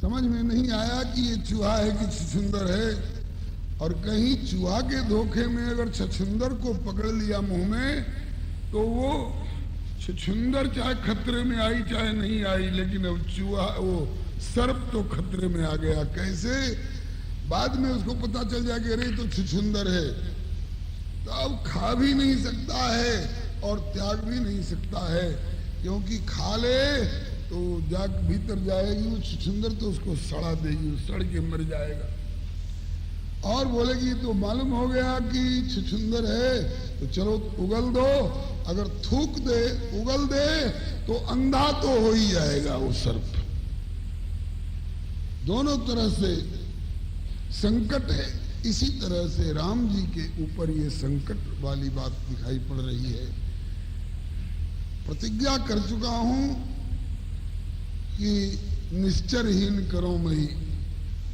समझ में नहीं आया कि ये चूहा है कि छछूंदर है। और कहीं चूहा के धोखे में अगर छछूंदर को पकड़ लिया मुंह में, तो वो छछूंदर चाहे खतरे में आई चाहे नहीं आई, लेकिन अब चूहा, वो सर्प तो खतरे में आ गया। कैसे? बाद में उसको पता चल जाए कि अरे तो छछूंदर है, तो अब खा भी नहीं सकता है और त्याग भी नहीं सकता है, क्योंकि खा ले तो जाग भीतर जाएगी वो छछूंदर, तो उसको सड़ा देगी, वो सड़ के मर जाएगा। और बोलेगी तो मालूम हो गया कि छछूंदर है, तो चलो उगल दो। अगर थूक दे, उगल दे, तो अंधा तो हो ही जाएगा वो सर्प। दोनों तरह से संकट है। इसी तरह से राम जी के ऊपर ये संकट वाली बात दिखाई पड़ रही है। प्रतिज्ञा कर चुका हूं कि निश्चरहीन करो मई,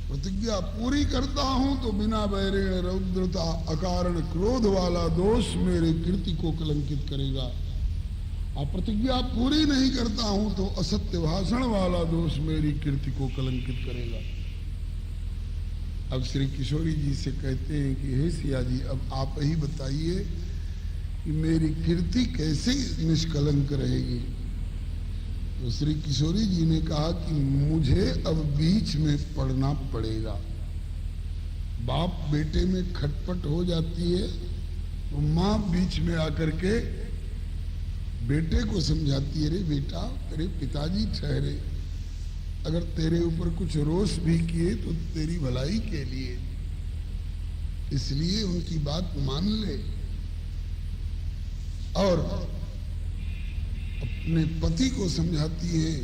प्रतिज्ञा पूरी करता हूं तो बिना बैरेण रौद्रता अकारण क्रोध वाला दोष मेरे कीर्ति को कलंकित करेगा। और प्रतिज्ञा पूरी नहीं करता हूं तो असत्य भाषण वाला दोष मेरी कीर्ति को कलंकित करेगा। अब श्री किशोरी जी से कहते हैं कि हे सिया जी, अब आप ही बताइए कि मेरी कीर्ति कैसे निष्कलंक रहेगी। तो श्री किशोरी जी ने कहा कि मुझे अब बीच में पड़ना पड़ेगा। बाप बेटे में खटपट हो जाती है तो माँ बीच में आकर के बेटे को समझाती है, रे बेटा, तेरे पिताजी ठहरे, अगर तेरे ऊपर कुछ रोष भी किए तो तेरी भलाई के लिए, इसलिए उनकी बात मान ले। और अपने पति को समझाती है,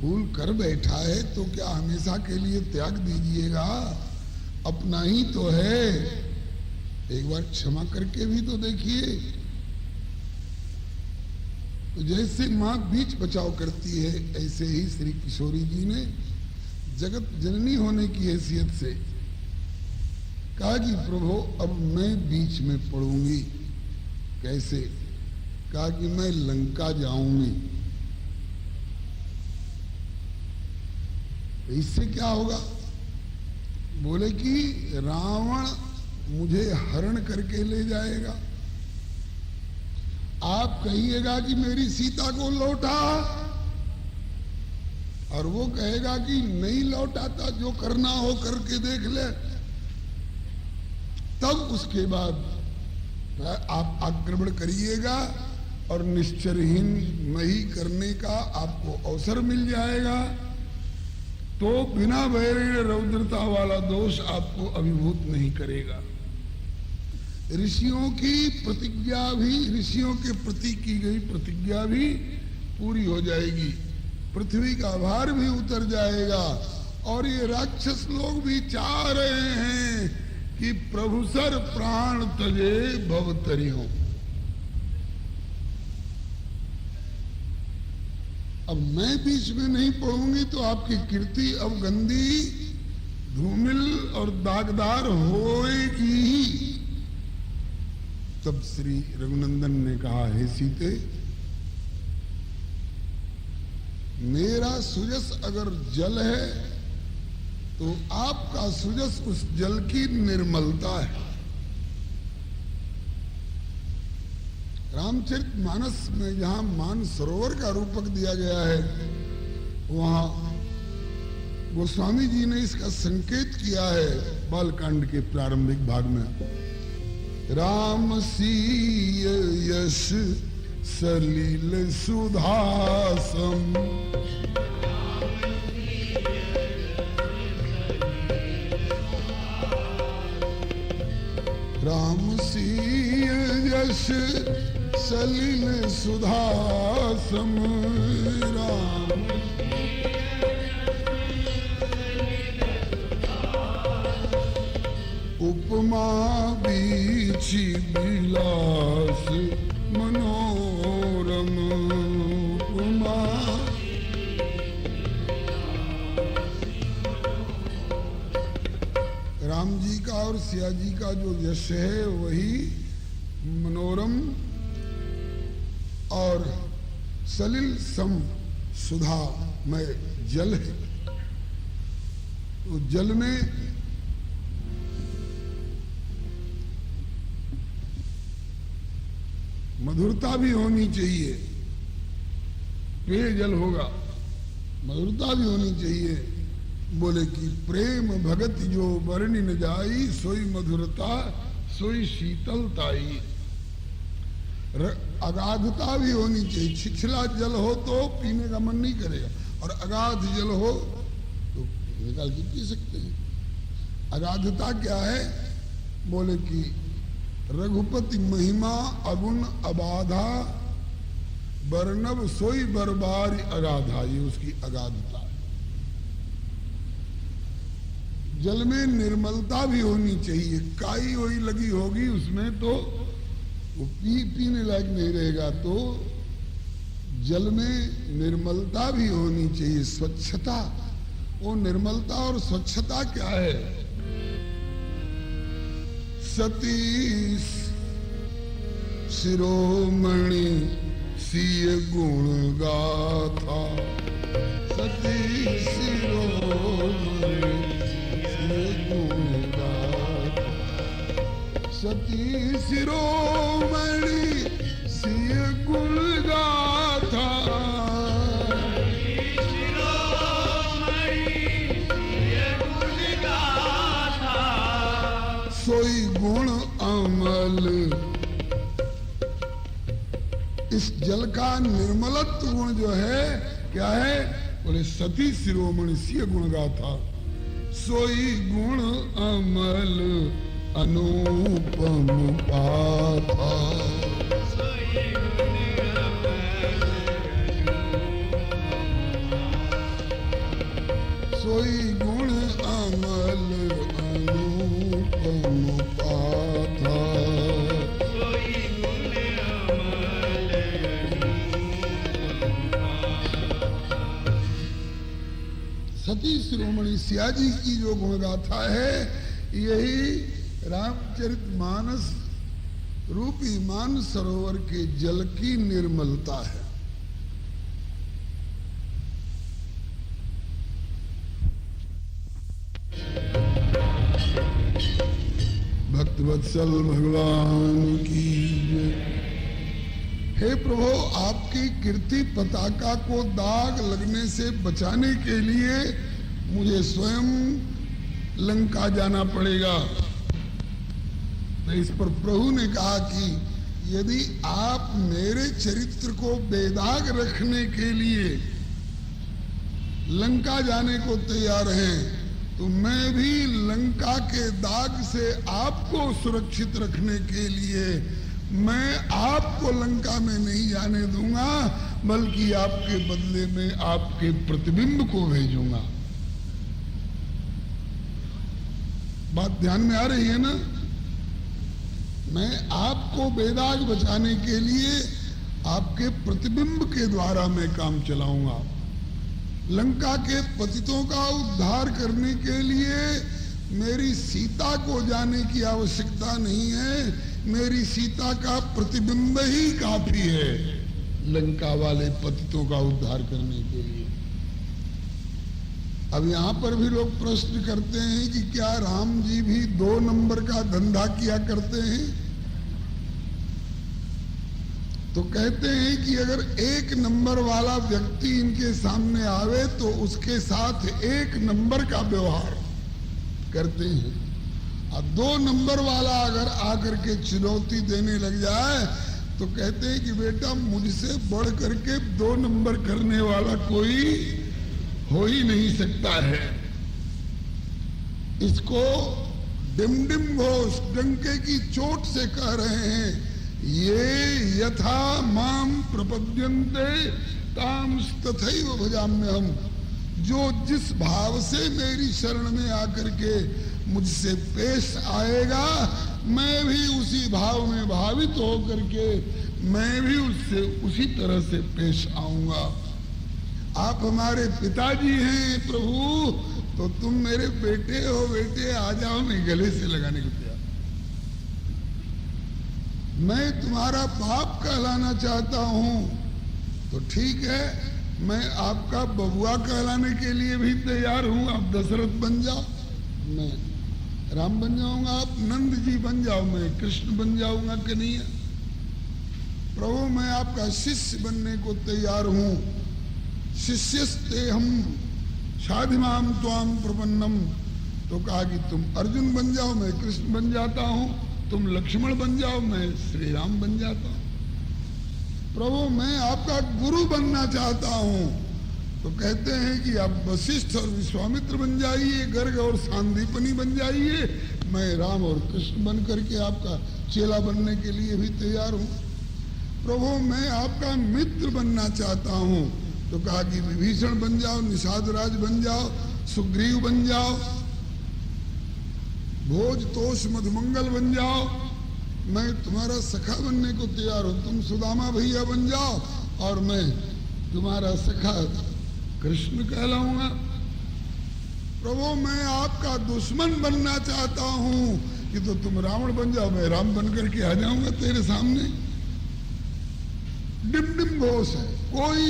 भूल कर बैठा है तो क्या हमेशा के लिए त्याग दीजिएगा, अपना ही तो है, एक बार क्षमा करके भी तो देखिए। तो जैसे मां बीच बचाव करती है, ऐसे ही श्री किशोरी जी ने जगत जननी होने की हैसियत से कहा कि प्रभु अब मैं बीच में पड़ूंगी। कैसे? कहा कि मैं लंका जाऊंगी। इससे क्या होगा? बोले कि रावण मुझे हरण करके ले जाएगा, आप कहिएगा कि मेरी सीता को लौटा, और वो कहेगा कि नहीं लौटाता, जो करना हो करके देख ले। तब उसके बाद आप आक्रमण करिएगा और निश्चरहीन मही करने का आपको अवसर मिल जाएगा, तो बिना बैरेण रौद्रता वाला दोष आपको अभिभूत नहीं करेगा। ऋषियों की प्रतिज्ञा भी, ऋषियों के प्रति की गई प्रतिज्ञा भी पूरी हो जाएगी, पृथ्वी का भार भी उतर जाएगा। और ये राक्षस लोग भी चाह रहे हैं कि प्रभु सर प्राण तजे भवतरी हो। अब मैं बीच में नहीं पढ़ूंगी तो आपकी कीर्ति अब गंदी, धूमिल और दागदार होएगी ही। तब श्री रघुनंदन ने कहा, हे सीते, मेरा सुजस अगर जल है तो आपका सुजस उस जल की निर्मलता है। रामचरितमानस में जहां मान सरोवर का रूपक दिया गया है, वहां गोस्वामी जी ने इसका संकेत किया है बालकांड के प्रारंभिक भाग में। राम सीय यश सलील सुधासम, राम सीय यश सलील सुधासम, राम उपमा बीची विलास मनोरम, उपमा राम जी का और सिया जी का जो यश है वही मनोरम और सलिल सम सुधा में जल है। तो जल में मधुरता भी होनी चाहिए, पेय जल होगा, मधुरता भी होनी चाहिए। बोले कि प्रेम भगत जो वर्णि न जाई, सोई मधुरता सोई शीतलताई। अगाधता भी होनी चाहिए, छिछला जल हो तो पीने का मन नहीं करेगा, और अगाध जल हो तो निकाल के पी सकते हैं। अगाधता क्या है? बोले कि रघुपति महिमा अगुण अबाधा, वर्णव सोई बरबारी अगाधा, ये उसकी अगाधता है। जल में निर्मलता भी होनी चाहिए, काई वही लगी होगी उसमें तो वो पीने लायक नहीं रहेगा। तो जल में निर्मलता भी होनी चाहिए, स्वच्छता। वो निर्मलता और स्वच्छता क्या है? सतीश शिरोमणि सीय गुण गाथा, सतीश शिरोमणि सीय गुण गाथा, सती शिरोमणि सीय गुण गाथा, सोई गुण अमल। इस जल का निर्मलत्व गुण जो है क्या है? बोले सती शिरोमणि सीय गुण गाथा, सोई गुण अमल अनुपम पाथा। सोई गुण अमल अनुपम पाथा। सती शिरोमणि सियाजी की जो गुणगाथा है, यही रामचरितमानस रूपी मानस सरोवर के जल की निर्मलता है। भक्तवत्सल भगवान की जय। हे प्रभु, आपकी कीर्ति पताका को दाग लगने से बचाने के लिए मुझे स्वयं लंका जाना पड़ेगा। तो इस पर प्रभु ने कहा कि यदि आप मेरे चरित्र को बेदाग रखने के लिए लंका जाने को तैयार हैं, तो मैं भी लंका के दाग से आपको सुरक्षित रखने के लिए मैं आपको लंका में नहीं जाने दूंगा, बल्कि आपके बदले में आपके प्रतिबिंब को भेजूंगा। बात ध्यान में आ रही है ना? मैं आपको बेदाग बचाने के लिए आपके प्रतिबिंब के द्वारा मैं काम चलाऊंगा। लंका के पतितों का उद्धार करने के लिए मेरी सीता को जाने की आवश्यकता नहीं है, मेरी सीता का प्रतिबिंब ही काफी है लंका वाले पतितों का उद्धार करने के लिए। अब यहां पर भी लोग प्रश्न करते हैं कि क्या राम जी भी 2 नंबर का धंधा किया करते हैं? तो कहते हैं कि अगर 1 नंबर वाला व्यक्ति इनके सामने आवे तो उसके साथ 1 नंबर का व्यवहार करते हैं, और 2 नंबर वाला अगर आकर के चुनौती देने लग जाए तो कहते हैं कि बेटा मुझसे बढ़ करके 2 नंबर करने वाला कोई हो ही नहीं सकता है। इसको डिमडिम घोष डंके की चोट से कह रहे हैं, ये यथा माम प्रपद्यन्ते ताम तथैव भजाम्यहम्। जो जिस भाव से मेरी शरण में आकर के मुझसे पेश आएगा, मैं भी उसी भाव में भावित होकर के मैं भी उससे उसी तरह से पेश आऊंगा। आप हमारे पिताजी हैं प्रभु, तो तुम मेरे बेटे हो, बेटे आ जाओ, मैं गले से लगाने को तैयार। मैं तुम्हारा बाप कहलाना चाहता हूं, तो ठीक है, मैं आपका बबुआ कहलाने के लिए भी तैयार हूं। आप दशरथ बन जाओ, मैं राम बन जाऊंगा। आप नंद जी बन जाओ, मैं कृष्ण बन जाऊंगा कन्हैया। प्रभु मैं आपका शिष्य बनने को तैयार हूं। शिष्यस्ते हम साधिमाम त्वाम प्रपन्नम। तो कहा कि तुम अर्जुन बन जाओ, मैं कृष्ण बन जाता हूं। तुम लक्ष्मण बन जाओ, मैं श्री राम बन जाता हूं। प्रभु मैं आपका गुरु बनना चाहता हूं। तो कहते हैं कि आप वशिष्ठ और विश्वामित्र बन जाइए, गर्ग और सांदीपनि बन जाइए। मैं राम और कृष्ण बन करके आपका चेला बनने के लिए भी तैयार हूं। प्रभु मैं आपका मित्र बनना चाहता हूं। तो कहा कि विभीषण बन जाओ, निषाद राज बन जाओ, सुग्रीव बन जाओ, भोज तोष मधुमंगल बन जाओ। मैं तुम्हारा सखा बनने को तैयार हूं। तुम सुदामा भैया बन जाओ और मैं तुम्हारा सखा कृष्ण कहलाऊंगा। प्रभु मैं आपका दुश्मन बनना चाहता हूं कि तो तुम रावण बन जाओ, मैं राम बन करके आ जाऊंगा तेरे सामने। डिम डिम घोष है, कोई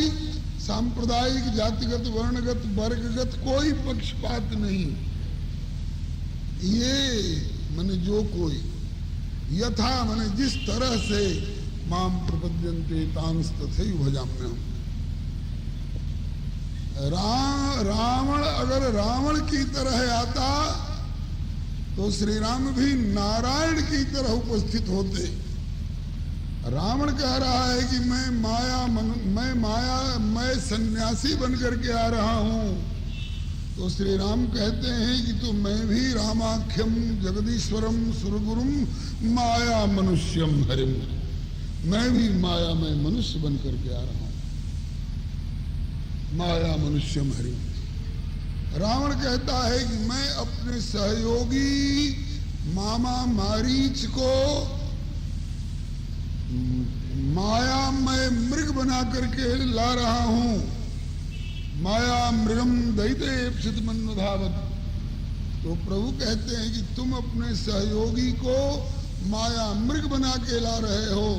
सांप्रदायिक जातिगत वर्णगत वर्गगत कोई पक्षपात नहीं। ये माने जो कोई यथा माने जिस तरह से माम प्रपद्यन्ते तांस तथैव भजाम्यहम्। रावण अगर रावण की तरह आता तो श्री राम भी नारायण की तरह उपस्थित होते। रावण कह रहा है कि मैं सन्यासी बनकर के आ रहा हूं। तो श्री राम कहते हैं कि तो मैं भी रामाख्यम जगदीश्वरम सुरगुरुम माया मनुष्यम हरिम। मैं भी माया में मनुष्य बन करके आ रहा हूं। माया मनुष्यम हरिम। रावण कहता है कि मैं अपने सहयोगी मामा मारीच को माया में मृग बना करके ला रहा हूं। माया मृगम दैतेप्सित मन्वधावत। तो प्रभु कहते हैं कि तुम अपने सहयोगी को माया मृग बना के ला रहे हो,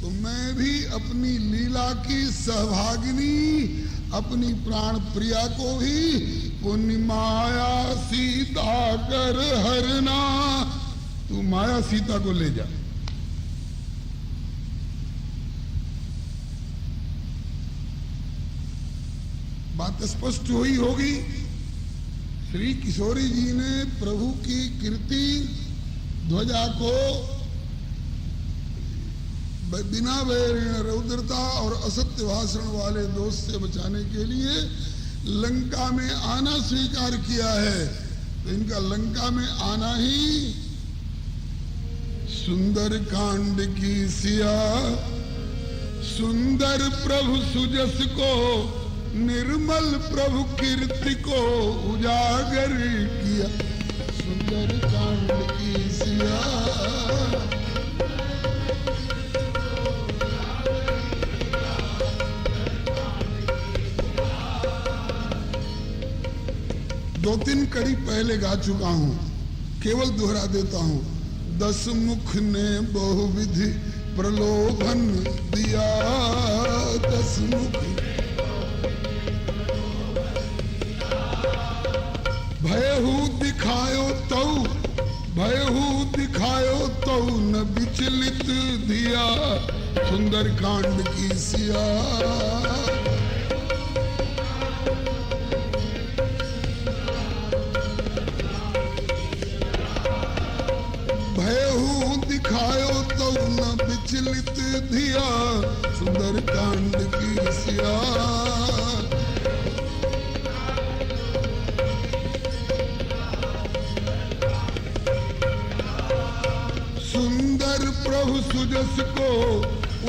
तो मैं भी अपनी लीला की सहभागिनी अपनी प्राण प्रिया को भी पुण्य माया सीता कर हरना। तू माया सीता को ले जा। बात स्पष्ट हुई होगी। श्री किशोरी जी ने प्रभु की कीर्ति ध्वजा को बिना वैरिण रौद्रता और असत्य भाषण वाले दोष से बचाने के लिए लंका में आना स्वीकार किया है। तो इनका लंका में आना ही सुंदर कांड की सिया सुंदर प्रभु सुजस को निर्मल प्रभु कीर्ति को उजागर किया। सुंदर कांड की सिया दो तीन कड़ी पहले गा चुका हूं, केवल दोहरा देता हूं। 10 मुख ने बहुविधि प्रलोभन दिया। 10 मुख भयहु दिखायो तो न विचलित दिया। सुंदर कांड की सिया भयहु दिखायो तो न विचलित दिया। सुंदर कांड की सिया सुंदर प्रभु सुजस को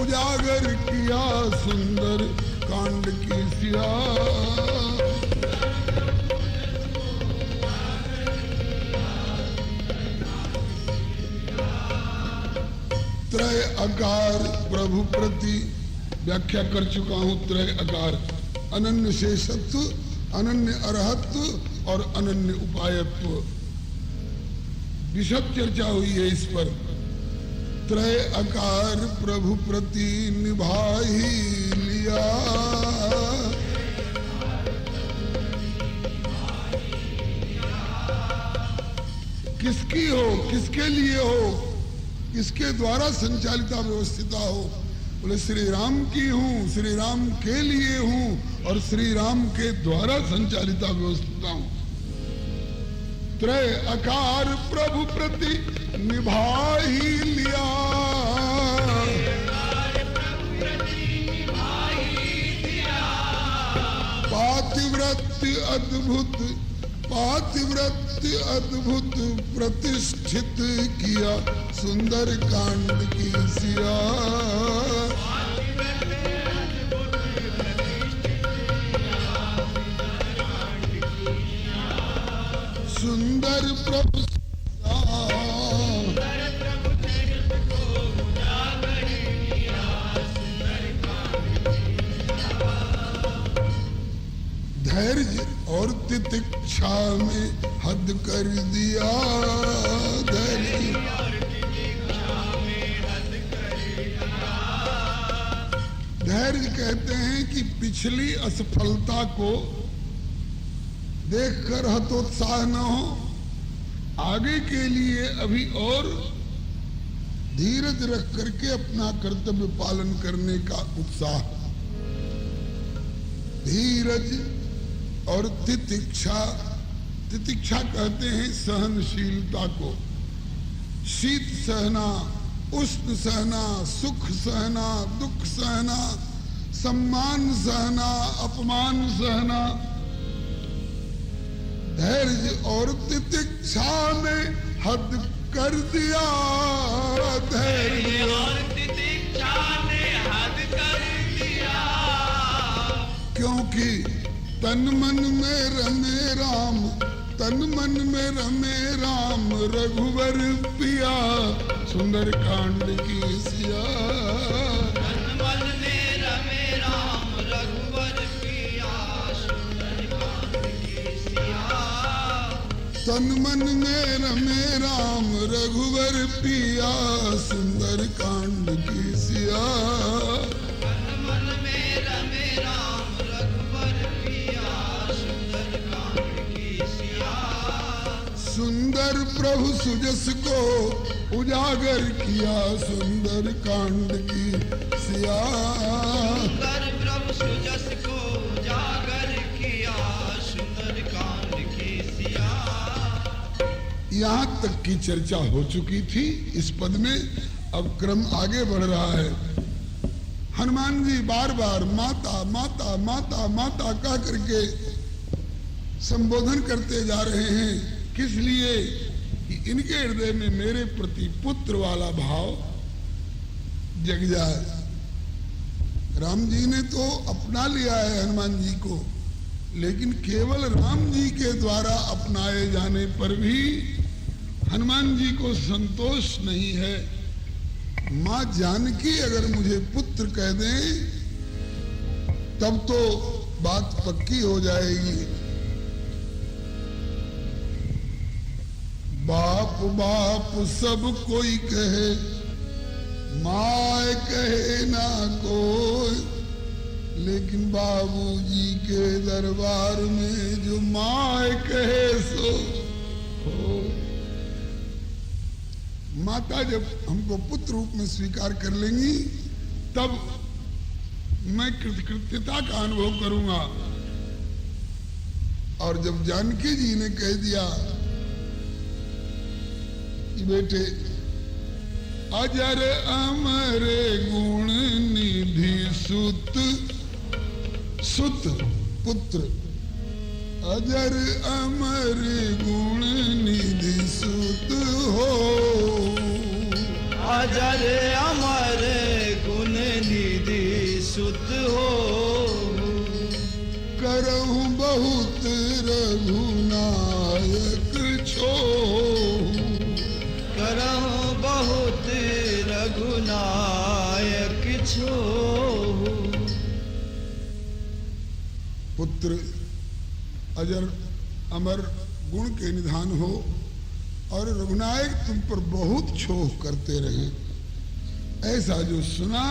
उजागर किया। सुंदर कांड की सिया त्रय अकार प्रभु प्रति व्याख्या कर चुका हूं। त्रय अकार अनन्य शेषत्व, अनन्य अरहत्व और अनन्य उपायत्व। विशद चर्चा हुई है इस पर। त्रय अकार प्रभु प्रति निभा ही लिया। किसकी हो, किसके लिए हो, किसके द्वारा संचालिता व्यवस्थिता हो? बोले श्री राम की हूं, श्री राम के लिए हूं और श्री राम के द्वारा संचालिता व्यवस्थिता हूं। त्रय आकार प्रभु प्रति निभा ही लिया, पातिव्रत्य अद्भुत, पातिव्रत्य अद्भुत प्रतिष्ठित किया सुंदर कांड की सिया। सुंदर प्रभु धैर्य और तितिक्षा में हद कर दिया, धैर्य धैर्य कहते हैं कि पिछली असफलता को देखकर हतोत्साह न हो, आगे के लिए अभी और धीरज रख करके अपना कर्तव्य पालन करने का उत्साह। धीरज और तितिक्षा, तितिक्षा कहते हैं सहनशीलता को, शीत सहना, उष्ण सहना, सुख सहना, दुख सहना, सम्मान सहना, अपमान सहना। धैर्य और तितिक्षा में हद कर दिया, धैर्य और तितिक्षा ने हद कर दिया। क्योंकि तन मन में रमे राम, तन मन में रमे राम रघुवर पिया, सुंदर कांड की सिया। तन मन में रमे राम रघुवर पिया, सुंदर कांड की सिया। तन मन में रमे राम रघुवर पिया, सुंदर कांड की सिया। तन मन में रमे राम रघुवर पिया, सुंदर कांड की सिया। सुंदर प्रभु सुजस को उजागर किया, सुंदर कांड की सिया। सुंदर प्रभु सुजस को उजागर किया, सुंदर कांड की सिया। यहाँ तक की चर्चा हो चुकी थी इस पद में, अब क्रम आगे बढ़ रहा है। हनुमान जी बार बार माता माता माता माता कह करके संबोधन करते जा रहे हैं। किस लिए? कि इनके हृदय में मेरे प्रति पुत्र वाला भाव जग जाए। राम जी ने तो अपना लिया है हनुमान जी को, लेकिन केवल राम जी के द्वारा अपनाए जाने पर भी हनुमान जी को संतोष नहीं है। मां जानकी अगर मुझे पुत्र कह दें तब तो बात पक्की हो जाएगी। बाप बाप सब कोई कहे, माँ कहे ना कोई, लेकिन बाबूजी के दरबार में जो माँ कहे सो हो। माता जब हमको पुत्र रूप में स्वीकार कर लेंगी तब मैं कृतज्ञता का अनुभव करूंगा। और जब जानकी जी ने कह दिया कि बेटे अजर अमर गुण निधि सुत, सुत पुत्र, अजर अमर गुण निधि सुत हो। अजर अमर गुण निधि सुत हो। करहु बहुत रघुनायक छो, करहु बहुत रघुनायक छो। पुत्र अजर अमर गुण के निधान हो और रघुनायक तुम पर बहुत छोह करते रहे, ऐसा जो सुना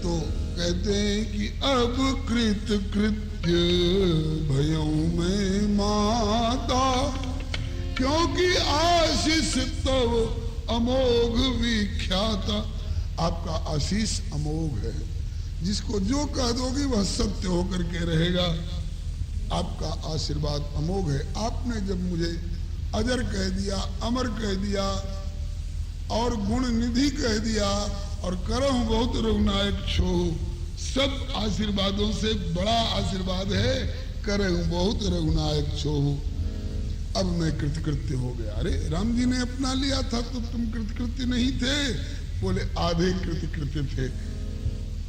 तो कहते हैं कि अब कृत कृत्य भयों में माता, क्योंकि आशीष तब अमोघ विख्याता, आपका आशीष अमोघ है, जिसको जो कह दोगे वह सत्य होकर के रहेगा। आपका आशीर्वाद अमोघ है। आपने जब मुझे अजर कह दिया, अमर कह दिया और गुण निधि कह दिया और करहु बहुत रघुनायक छो, सब आशीर्वादों से बड़ा आशीर्वाद है करहु बहुत रघुनायक छो। अब मैं कृतकृत्य हो गया। अरे राम जी ने अपना लिया था तो तुम कृतकृत्य नहीं थे? बोले आधे कृतकृत्य थे,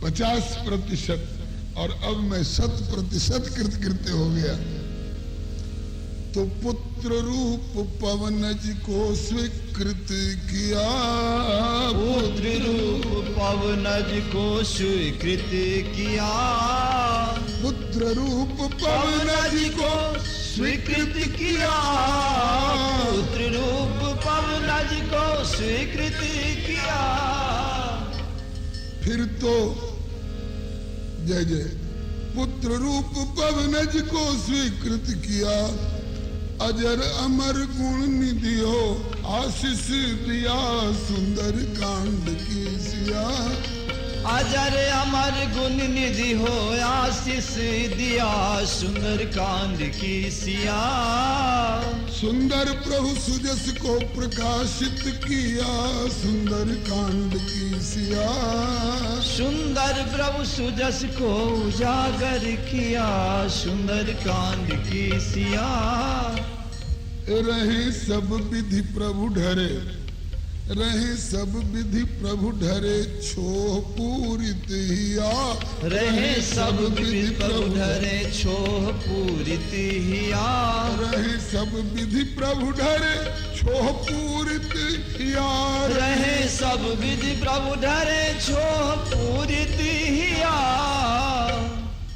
50%, और अब मैं 100% कृतकृत्य हो गया। तो पुत्र रूप पवनज को स्वीकृत किया, पुत्र रूप पवनज को स्वीकृत किया, पुत्र रूप पवनज को स्वीकृत किया, पुत्र रूप पवनज को स्वीकृत किया। फिर तो जय जय, पुत्र रूप पवनज को स्वीकृत किया, अजर अमर गुण निधियो आशीष दिया, सुंदर कांड की सिया। अजर अमर गुण निधि हो आशीष दिया, सुंदर कांड की सिया। सुंदर प्रभु सुजस को प्रकाशित किया, सुंदर कांड की सिया। सुंदर प्रभु सुजस को उजागर किया, सुंदर कांड की सिया। रहे सब विधि प्रभु ढरे, रहे सब विधि प्रभु ढरे, छोह पूरित हिया। रहे सब विधि प्रभु ढरे, छोह पूरित हिया। रहे सब विधि प्रभु ढरे, छोह पूरित हिया। रहे सब विधि प्रभु ढरे, छोह पूरित हिया।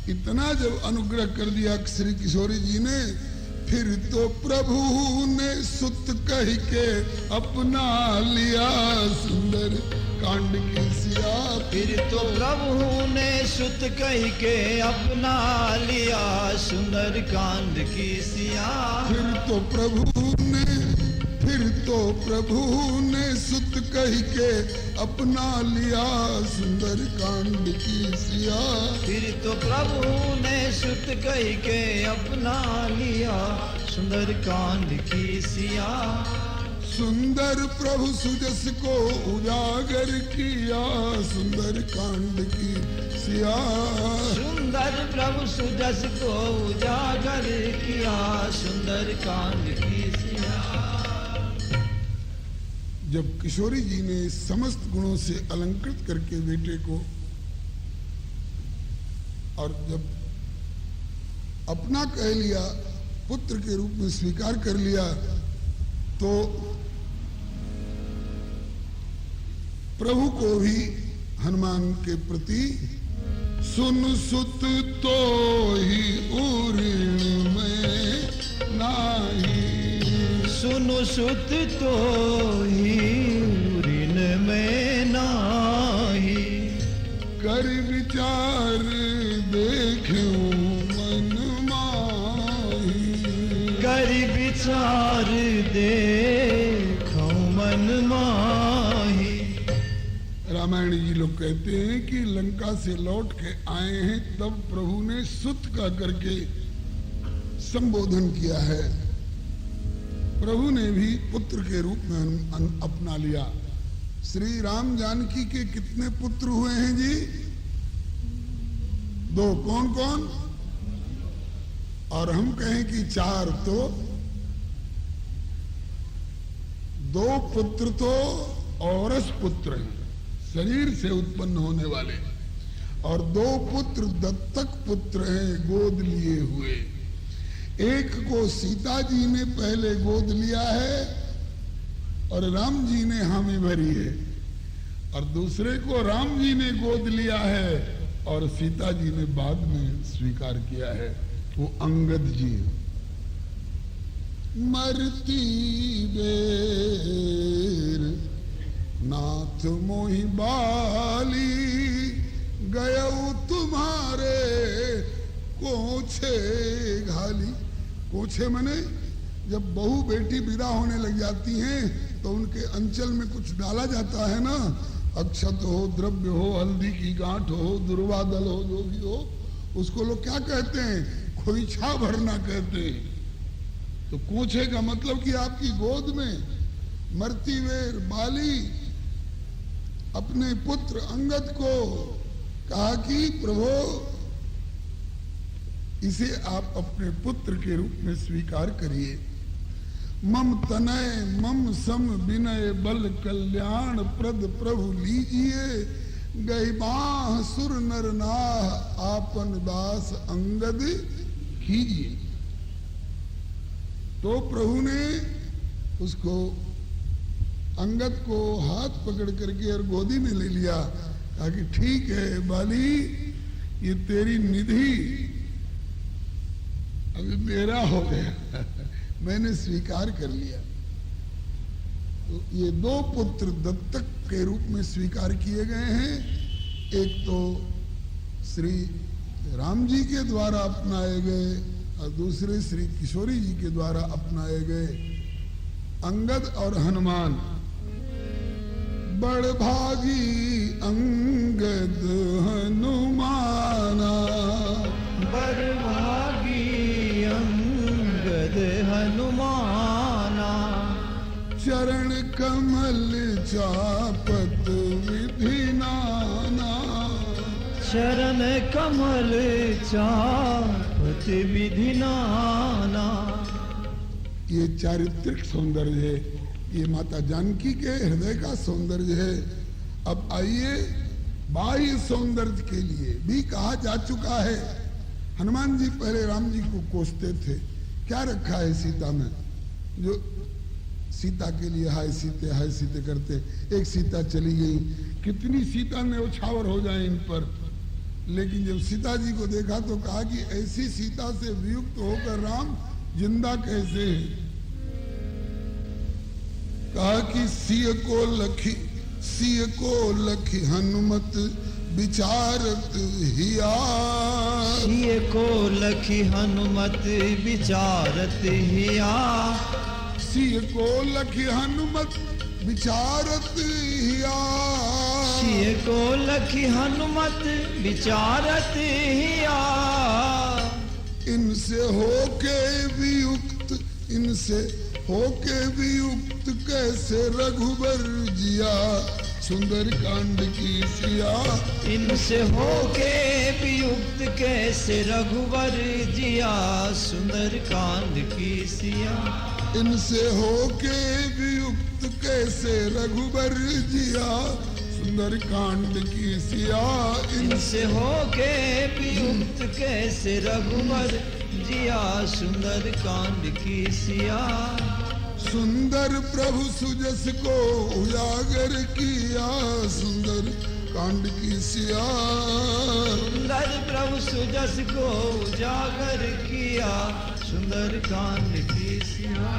इतना जब अनुग्रह कर दिया श्री किशोरी जी ने, फिर तो प्रभु ने सुत कह के अपना लिया, सुंदर कांड की सिया। फिर तो प्रभु ने सुत कह के अपना लिया, सुंदर कांड की सिया। फिर तो प्रभु ने सुत कह के अपना लिया, सुंदर कांड की सिया। फिर तो प्रभु ने सुत कह के अपना लिया, सुंदर कांड की सिया। सुंदर प्रभु सुजस को उजागर किया, सुंदर कांड की सिया। सुंदर प्रभु सुजस को उजागर किया, सुंदर कांड की सिया। जब किशोरी जी ने समस्त गुणों से अलंकृत करके बेटे को, और जब अपना कह लिया, पुत्र के रूप में स्वीकार कर लिया, तो प्रभु को भी हनुमान के प्रति सुन सुत तो ही उऋण में नाही, सुनु सुत तो ही ऋण में नाही। कर विचार देखूं मन माही, कर विचार देखूं मन माही। रामायण जी लोग कहते हैं कि लंका से लौट के आए हैं, तब प्रभु ने सुत का करके संबोधन किया है। प्रभु ने भी पुत्र के रूप में अपना लिया। श्री राम जानकी के कितने पुत्र हुए हैं जी? 2। कौन कौन? और हम कहें कि 4, तो 2 पुत्र तो औरस पुत्र हैं, शरीर से उत्पन्न होने वाले, और 2 पुत्र दत्तक पुत्र हैं, गोद लिए हुए। एक को सीता जी ने पहले गोद लिया है और राम जी ने हामी भरी है, और दूसरे को राम जी ने गोद लिया है और सीता जी ने बाद में स्वीकार किया है, वो अंगद जी। मरती बेर नाथ मोहि बाली, गयऊ तुम्हारे कोछे घाली। कोछे मने जब बहू बेटी विदा होने लग जाती हैं तो उनके अंचल में कुछ डाला जाता है ना, अक्षत हो, द्रव्य हो, हल्दी की गांठ हो, दुर्वादल हो, जो भी हो, उसको लोग क्या कहते हैं? खोइछा भरना कहते हैं। तो कोछे का मतलब कि आपकी गोद में मरती वेर बाली अपने पुत्र अंगद को कहा कि प्रभु इसे आप अपने पुत्र के रूप में स्वीकार करिए। मम तनय मम सम विनय बल कल्याण प्रद प्रभु लीजिए, गई बाह सुर नर नाह आपन दास अंगद कीजिए। तो प्रभु ने उसको अंगद को हाथ पकड़ करके और गोदी में ले लिया, कहा कि ठीक है बाली, ये तेरी निधि अभी मेरा हो गया, मैंने स्वीकार कर लिया। तो ये दो पुत्र दत्तक के रूप में स्वीकार किए गए हैं। एक तो श्री राम जी के द्वारा अपनाए गए और दूसरे श्री किशोरी जी के द्वारा अपनाए गए अंगद और हनुमान। बड़ भागी अंगद हनुमाना, बड़ भागी अंगद हनुमाना, चरण कमल चापत विधि नाना, चरण कमल चापत विधि नाना। ये चारित्रिक सौंदर्य है, ये माता जानकी के हृदय का सौंदर्य है। अब आइए बाह्य सौंदर्य के लिए भी कहा जा चुका है। हनुमान जी पहले राम जी को कोसते थे, क्या रखा है सीता में, जो सीता के लिए हाय सीते करते। एक सीता चली गई, कितनी सीता ने उछावर हो जाए इन पर, लेकिन जब सीता जी को देखा तो कहा कि ऐसी सीता से वियुक्त होकर राम जिंदा कैसे है। कहा कि सिय को लखी हनुमत विचारत हिया, सिय को लखी हनुमत विचारत हिया, सिय को लखी हनुमत विचारत हिया, सिय को लखी हनुमत विचारत हिया। इनसे होके वियुक्त, इनसे होके वियुक्त कैसे रघुबर जिया, सुंदर कांड की सिया। इनसे होके वियुक्त कैसे रघुवर जिया, सुंदर कांड की सिया। इनसे होके वियुक्त कैसे रघुबर जिया, सुंदर कांड की सिया। इनसे होके वियुक्त कैसे रघुवर जिया, सुंदर कांड की सिया। सुंदर प्रभु सुजस को उजागर किया, सुंदर कांड की सिया। सुंदर प्रभु सुजस को उजागर किया, सुंदर कांड की सिया।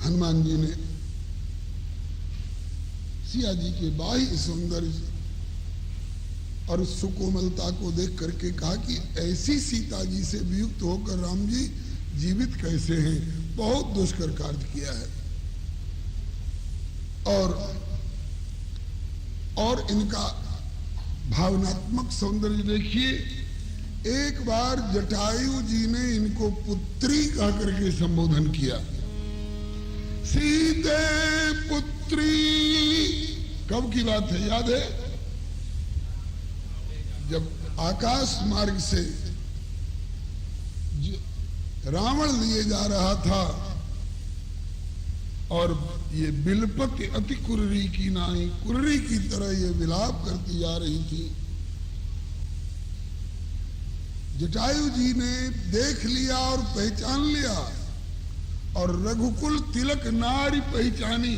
हनुमान जी ने सिया जी के बाह्य सौंदर्य और सुकोमलता को देख करके कहा कि ऐसी सीता जी से वियुक्त होकर राम जी जीवित कैसे हैं, बहुत दुष्कर कार्य किया है। और इनका भावनात्मक सौंदर्य देखिए। एक बार जटायु जी ने इनको पुत्री कह करके संबोधन किया, सीते पुत्री। कब की बात है, याद है? जब आकाश मार्ग से रावण लिए जा रहा था और ये बिलपति अति कुर्री की नाई, कुर्री की तरह ये विलाप करती जा रही थी। जटायु जी ने देख लिया और पहचान लिया, और रघुकुल तिलक नारी पहचानी।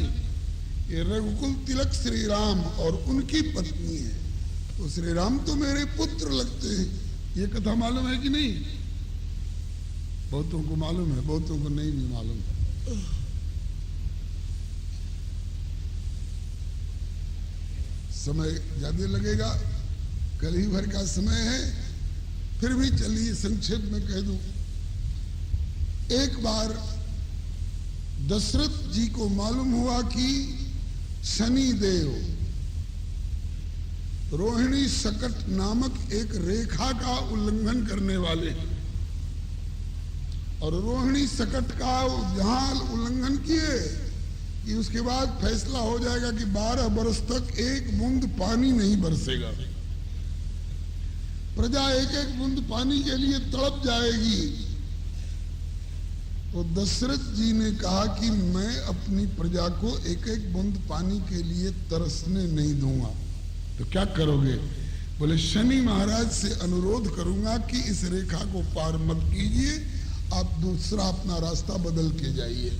ये रघुकुल तिलक श्री राम और उनकी पत्नी है। तो श्री राम तो मेरे पुत्र लगते हैं, ये कथा मालूम है कि नहीं? बहुतों को मालूम है, बहुतों को नहीं भी मालूम है। समय ज्यादा लगेगा, कल ही भर का समय है, फिर भी चलिए संक्षेप में कह दूं। एक बार दशरथ जी को मालूम हुआ कि शनि देव रोहिणी सकट नामक एक रेखा का उल्लंघन करने वाले, और रोहिणी सकट का जहां उल्लंघन किए कि उसके बाद फैसला हो जाएगा कि 12 वर्ष तक एक बूंद पानी नहीं बरसेगा, प्रजा एक एक बूंद पानी के लिए तड़प जाएगी। तो दशरथ जी ने कहा कि मैं अपनी प्रजा को एक एक बूंद पानी के लिए तरसने नहीं दूंगा। तो क्या करोगे? बोले शनि महाराज से अनुरोध करूंगा कि इस रेखा को पार मत कीजिए, आप दूसरा अपना रास्ता बदल के जाइए।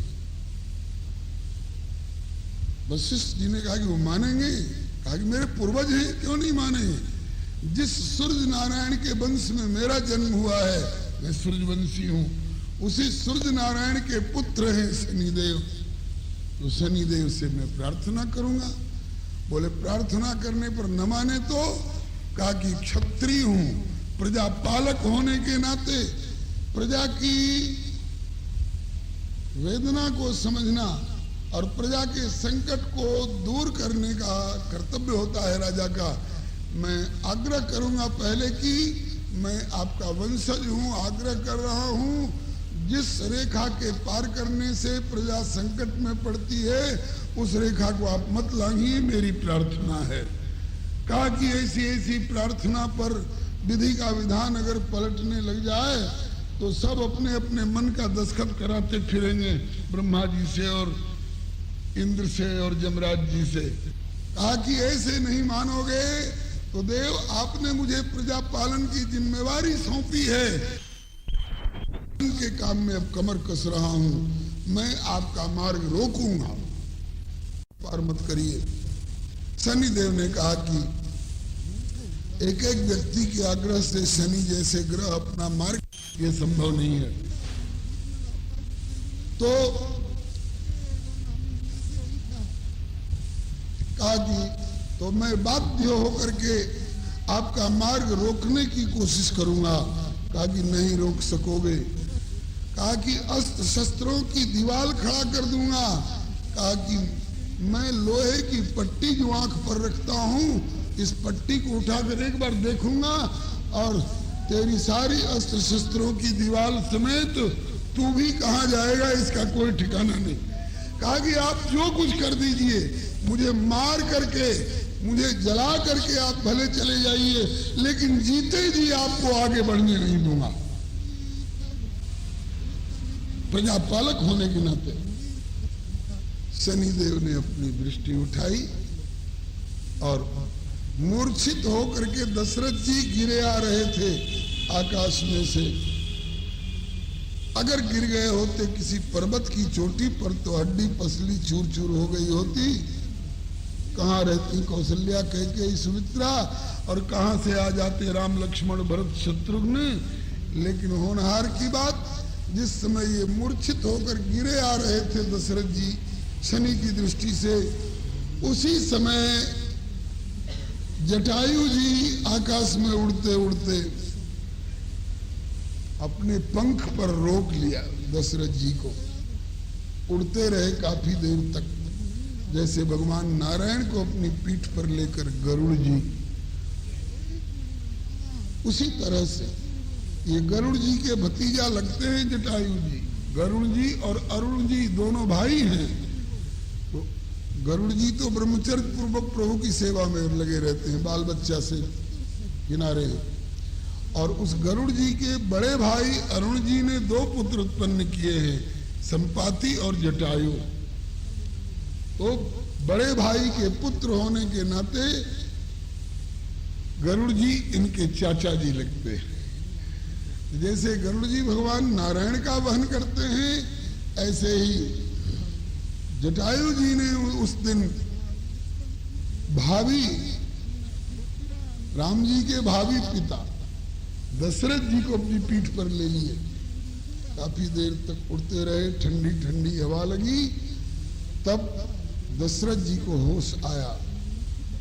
वशिष्ठ जी ने कहा कि वो मानेंगे? कहा कि मेरे पूर्वज हैं, क्यों नहीं मानेंगे? जिस सूर्य नारायण के वंश में मेरा जन्म हुआ है, मैं सूर्यवंशी हूं, उसी सूर्य नारायण के पुत्र हैं शनिदेव, तो शनिदेव से मैं प्रार्थना करूंगा। बोले प्रार्थना करने पर न माने तो? कहा कि क्षत्रिय हूं, प्रजा पालक होने के नाते प्रजा की वेदना को समझना और प्रजा के संकट को दूर करने का कर्तव्य होता है राजा का। मैं आग्रह करूंगा पहले कि मैं आपका वंशज हूं, आग्रह कर रहा हूं, जिस रेखा के पार करने से प्रजा संकट में पड़ती है उस रेखा को आप मत लांघिए, मेरी प्रार्थना है। कहा कि ऐसी ऐसी प्रार्थना पर विधि का विधान अगर पलटने लग जाए तो सब अपने अपने मन का दस्तखत कराते फिरेंगे, ब्रह्मा जी से और इंद्र से और जमराज जी से। कहा कि ऐसे नहीं मानोगे तो देव आपने मुझे प्रजा पालन की जिम्मेवारी सौंपी है, उनके काम में अब कमर कस रहा हूं, मैं आपका मार्ग रोकूंगा, पार मत करिए। शनिदेव ने कहा कि एक एक व्यक्ति के आग्रह से शनि जैसे ग्रह अपना मार्ग, ये संभव नहीं है। तो कहा कि तो मैं बाध्य होकर के आपका मार्ग रोकने की कोशिश करूंगा। कहा कि नहीं रोक सकोगे। कहा कि अस्त्र शस्त्रों की दीवार खड़ा कर दूंगा। कहा कि मैं लोहे की पट्टी जो आंख पर रखता हूं, इस पट्टी को उठाकर एक बार देखूंगा और तेरी सारी अस्त्र शस्त्रों की दीवार समेत तू भी कहां जाएगा इसका कोई ठिकाना नहीं। कहा कि आप जो कुछ कर दीजिए, मुझे मार करके, मुझे जला करके आप भले चले जाइए, लेकिन जीते जी आपको आगे बढ़ने नहीं दूंगा। प्रजापालक होने के नाते शनिदेव ने अपनी दृष्टि उठाई और मूर्छित होकर के दशरथ जी गिरे आ रहे थे आकाश में से। अगर गिर गए होते किसी पर्वत की चोटी पर तो हड्डी पसली चूर चूर हो गई होती। कहाँ रहती कौशल्या, कैकेयी, सुमित्रा, और कहां से आ जाते राम लक्ष्मण भरत शत्रुघ्न। लेकिन होनहार की बात, जिस समय ये मूर्छित होकर गिरे आ रहे थे दशरथ जी शनि की दृष्टि से, उसी समय जटायु जी आकाश में उड़ते उड़ते अपने पंख पर रोक लिया दशरथ जी को। उड़ते रहे काफी देर तक, जैसे भगवान नारायण को अपनी पीठ पर लेकर गरुड़ जी, उसी तरह से ये गरुड़ जी के भतीजा लगते हैं जटायु जी। गरुड़ जी और अरुण जी दोनों भाई हैं। तो गरुड़ जी तो ब्रह्मचर्य पूर्वक प्रभु की सेवा में लगे रहते हैं, बाल बच्चा से किनारे हैं। और उस गरुड़ जी के बड़े भाई अरुण जी ने 2 पुत्र उत्पन्न किए हैं, संपाति और जटायु। तो बड़े भाई के पुत्र होने के नाते गरुड़ जी इनके चाचा जी लगते हैं। जैसे गरुड़ जी भगवान नारायण का वहन करते हैं, ऐसे ही जटायु जी ने उस दिन भावी राम जी के भावी पिता दशरथ जी को अपनी पीठ पर ले लिए। काफी देर तक उड़ते रहे, ठंडी ठंडी हवा लगी। तब दशरथ जी को होश आया,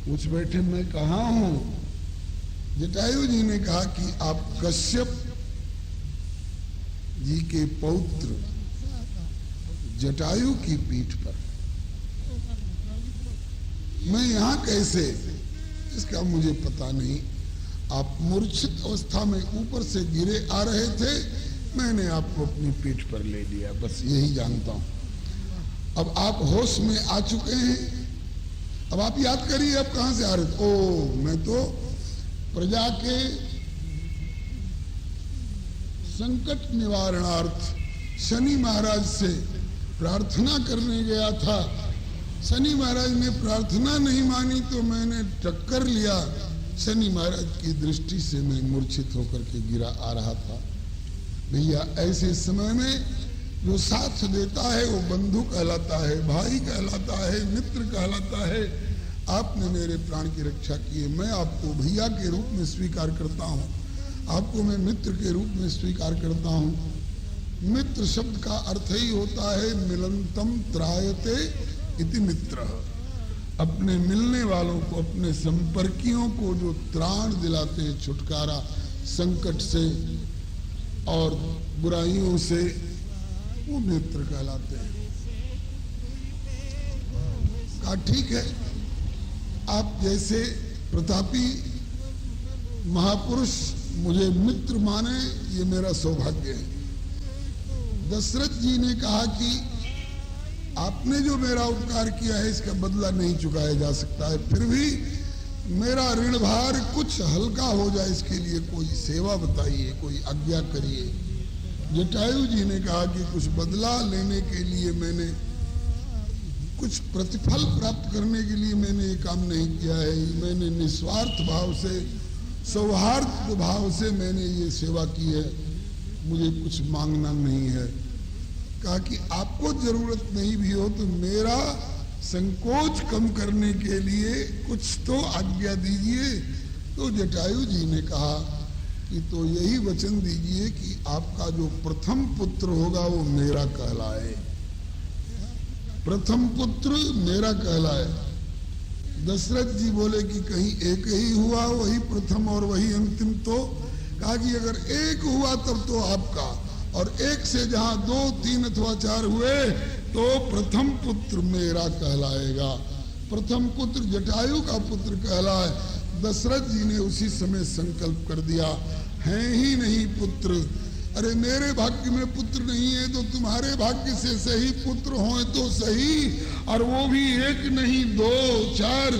पूछ बैठे मैं कहाँ हूं। जटायु जी ने कहा कि आप कश्यप जी के पौत्र जटायु की पीठ पर। मैं यहां कैसे, इसका मुझे पता नहीं। आप मूर्छित अवस्था में ऊपर से गिरे आ रहे थे, मैंने आपको अपनी पीठ पर ले लिया, बस यही जानता हूं। अब आप होश में आ चुके हैं। अब आप याद करिए, अब कहां से आ रहे थे? ओ, मैं तो प्रजा के संकट निवारणार्थ शनि महाराज से प्रार्थना करने गया था। शनि महाराज ने प्रार्थना नहीं मानी तो मैंने टक्कर लिया। शनि महाराज की दृष्टि से मैं मूर्छित होकर के गिरा आ रहा था। भैया, ऐसे समय में जो साथ देता है वो बंधु कहलाता है, भाई कहलाता है, मित्र कहलाता है। आपने मेरे प्राण की रक्षा की है, मैं आपको भैया के रूप में स्वीकार करता हूँ, आपको मैं मित्र के रूप में स्वीकार करता हूँ। मित्र शब्द का अर्थ ही होता है मिलंतम त्रायते इति मित्र। अपने मिलने वालों को, अपने संपर्कियों को जो त्राण दिलाते हैं, छुटकारा संकट से और बुराइयों से, वो मित्र कहलाते हैं। कहा ठीक है, आप जैसे प्रतापी महापुरुष मुझे मित्र माने, ये मेरा सौभाग्य है। दशरथ जी ने कहा कि आपने जो मेरा उपकार किया है इसका बदला नहीं चुकाया जा सकता है, फिर भी मेरा ऋण भार कुछ हल्का हो जाए, इसके लिए कोई सेवा बताइए, कोई आज्ञा करिए। जटायु जी ने कहा कि कुछ बदला लेने के लिए मैंने, कुछ प्रतिफल प्राप्त करने के लिए मैंने ये काम नहीं किया है। मैंने निस्वार्थ भाव से, सौहार्द भाव से मैंने ये सेवा की है, मुझे कुछ मांगना नहीं है। कहा कि आपको जरूरत नहीं भी हो तो मेरा संकोच कम करने के लिए कुछ तो आज्ञा दीजिए। तो जटायु जी ने कहा कि तो यही वचन दीजिए कि आपका जो प्रथम पुत्र होगा वो मेरा कहलाए, प्रथम पुत्र मेरा कहलाए। दशरथ जी बोले कि कहीं एक ही हुआ, वही प्रथम और वही अंतिम। तो कहा कि अगर एक हुआ तब तो आपका, और एक से जहां 2, 3 अथवा 4 हुए तो प्रथम पुत्र मेरा कहलाएगा। प्रथम पुत्र जटायु का पुत्र कहलाए। दशरथ जी ने उसी समय संकल्प कर दिया, है ही नहीं पुत्र। अरे मेरे भाग्य में पुत्र नहीं है तो तुम्हारे भाग्य से सही पुत्र हो तो सही, और वो भी एक नहीं 2, 4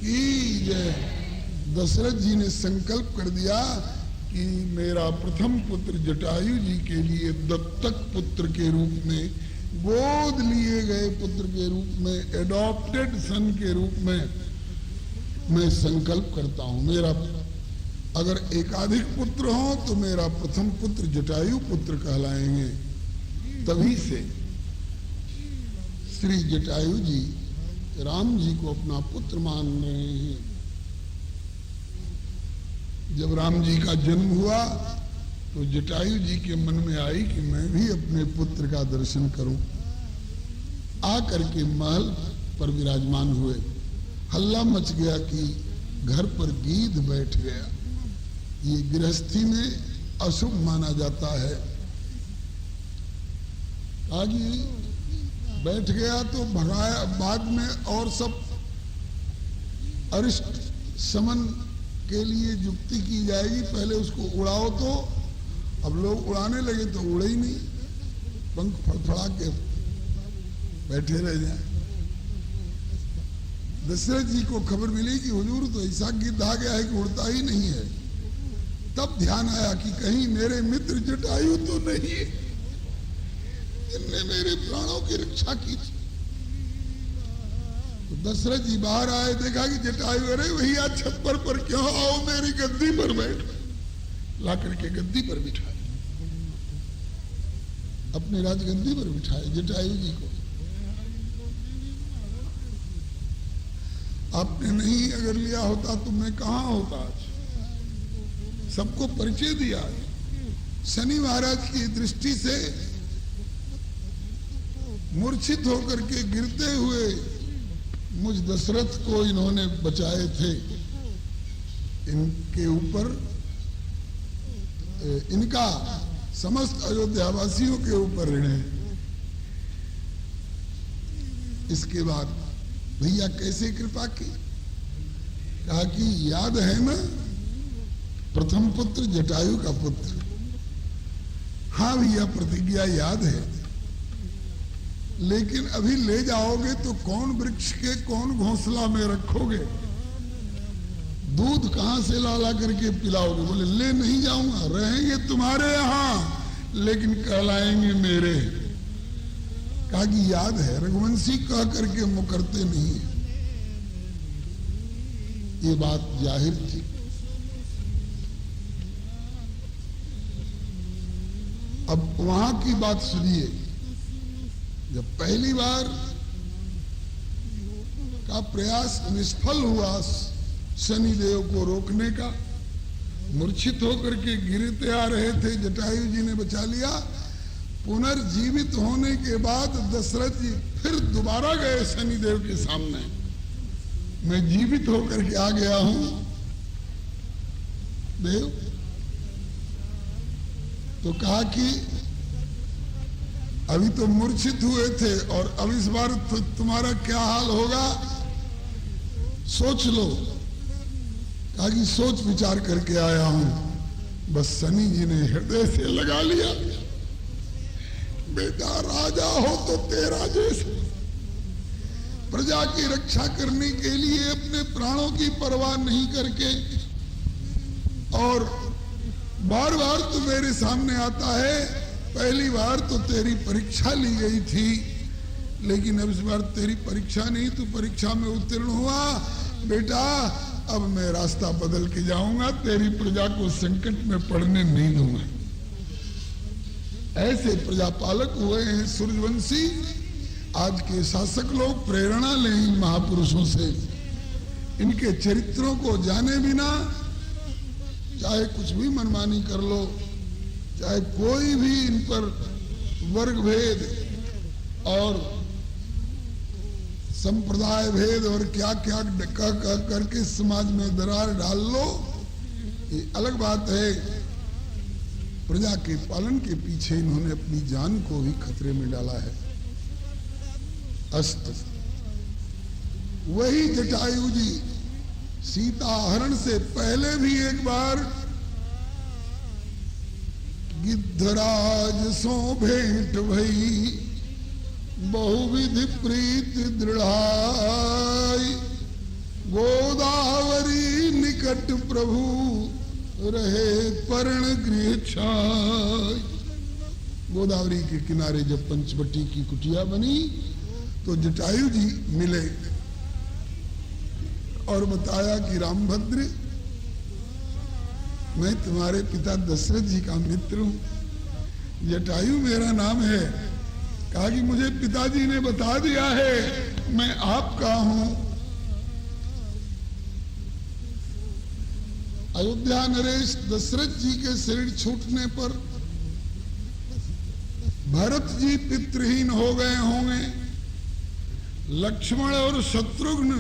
की जय। दशरथ जी ने संकल्प कर दिया कि मेरा प्रथम पुत्र जटायु जी के लिए दत्तक पुत्र के रूप में, गोद लिए गए पुत्र के रूप में, एडॉप्टेड सन के रूप में मैं संकल्प करता हूं। मेरा अगर एकाधिक पुत्र हो तो मेरा प्रथम पुत्र जटायु पुत्र कहलाएंगे। तभी से श्री जटायु जी राम जी को अपना पुत्र मान रहे हैं। जब राम जी का जन्म हुआ तो जटायु जी के मन में आई कि मैं भी अपने पुत्र का दर्शन करूं। आकर के महल पर विराजमान हुए। हल्ला मच गया कि घर पर गीध बैठ गया। ये गृहस्थी में अशुभ माना जाता है। आगे बैठ गया तो भगाया, बाद में और सब अरिष्ट समन के लिए युक्ति की जाएगी, पहले उसको उड़ाओ। तो अब लोग उड़ाने लगे तो उड़े ही नहीं, पंख फड़फड़ा के बैठे रह जाए। दशरथ जी को खबर मिली कि हुजूर तो ऐसा गिद्ध आ गया है कि उड़ता ही नहीं है। तब ध्यान आया कि कहीं मेरे मित्र जटायु तो नहीं है जिनने मेरे प्राणों की रक्षा की थी। तो दशरथ जी बाहर आए, देखा कि जटायु, अरे भैया छप्पर पर क्यों, आओ मेरी गद्दी पर बैठ। ला करके गद्दी पर बिठाए, अपनी राजगद्दी पर बिठाए जटायु जी को। आपने नहीं अगर लिया होता तो मैं कहां होता आज। सबको परिचय दिया। शनि महाराज की दृष्टि से मूर्छित होकर के गिरते हुए मुझ दशरथ को इन्होंने बचाए थे। इनके ऊपर इनका समस्त अयोध्यावासियों के ऊपर ऋण है। इसके बाद भैया कैसे कृपा की? कहा कि याद है ना प्रथम पुत्र जटायु का पुत्र? हाँ भैया प्रतिज्ञा याद है, लेकिन अभी ले जाओगे तो कौन वृक्ष के कौन घोंसला में रखोगे? दूध कहां से ला करके पिलाओगे? बोले ले नहीं जाऊंगा, रहेंगे तुम्हारे यहां लेकिन कहलाएंगे मेरे। कहा कि याद है, रघुवंशी कह करके मुकरते नहीं है। ये बात जाहिर थी। अब वहां की बात सुनिए। जब पहली बार का प्रयास निष्फल हुआ शनिदेव को रोकने का, मूर्छित होकर के गिरते आ रहे थे, जटायु जी ने बचा लिया। पुनर्जीवित होने के बाद दशरथ जी फिर दोबारा गए शनिदेव के सामने, मैं जीवित होकर के आ गया हूं देव। तो कहा कि अभी तो मूर्छित हुए थे और अब इस बार तो तुम्हारा क्या हाल होगा, सोच लो। कहा कि सोच विचार करके आया हूं। बस शनि जी ने हृदय से लगा लिया, बेटा राजा हो तो तेरा जैसा, प्रजा की रक्षा करने के लिए अपने प्राणों की परवाह नहीं करके, और बार बार तू मेरे सामने आता है। पहली बार तो तेरी परीक्षा ली गई थी, लेकिन अब इस बार तेरी परीक्षा नहीं, तू परीक्षा में उत्तीर्ण हुआ। बेटा अब मैं रास्ता बदल के जाऊंगा, तेरी प्रजा को संकट में पड़ने नहीं दूंगा। ऐसे प्रजापालक हुए हैं सूर्यवंशी। आज के शासक लोग प्रेरणा लें इन महापुरुषों से, इनके चरित्रों को जाने बिना चाहे कुछ भी मनमानी कर लो, चाहे कोई भी इन पर वर्ग भेद और संप्रदाय भेद और क्या क्या कह करके समाज में दरार डाल लो, ये अलग बात है। प्रजा के पालन के पीछे इन्होंने अपनी जान को भी खतरे में डाला है। अस्त वही जटायु जी सीता हरण से पहले भी एक बार गिद्धराज सो भेंट भई, बहुविधि प्रीत दृढ़ाई, गोदावरी निकट प्रभु रहे पर्ण गृह छाई। गोदावरी के किनारे जब पंचवटी की कुटिया बनी तो जटायु जी मिले और बताया कि रामभद्र, मैं तुम्हारे पिता दशरथ जी का मित्र हूं, जटायु मेरा नाम है। कहा कि मुझे पिताजी ने बता दिया है, मैं आपका हूं। अयोध्या नरेश दशरथ जी के शरीर छूटने पर भरत जी पितृहीन हो गए होंगे, लक्ष्मण और शत्रुघ्न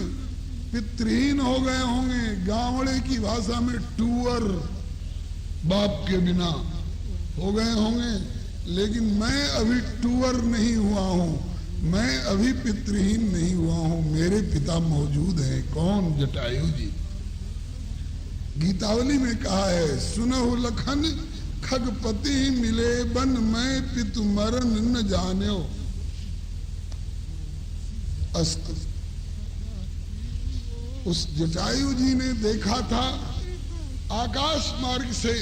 पितृहीन हो गए होंगे, गावड़े की भाषा में टूअर, बाप के बिना हो गए होंगे। लेकिन मैं अभी टूअर नहीं हुआ हूं, मैं अभी पितृहीन नहीं हुआ हूं, मेरे पिता मौजूद हैं। कौन? जटायु जी। गीतावली में कहा है, सुनहु लखन खगपति मिले बन, मैं पितु मरण न जान्यो। अस्त उस जटायु जी ने देखा था आकाश मार्ग से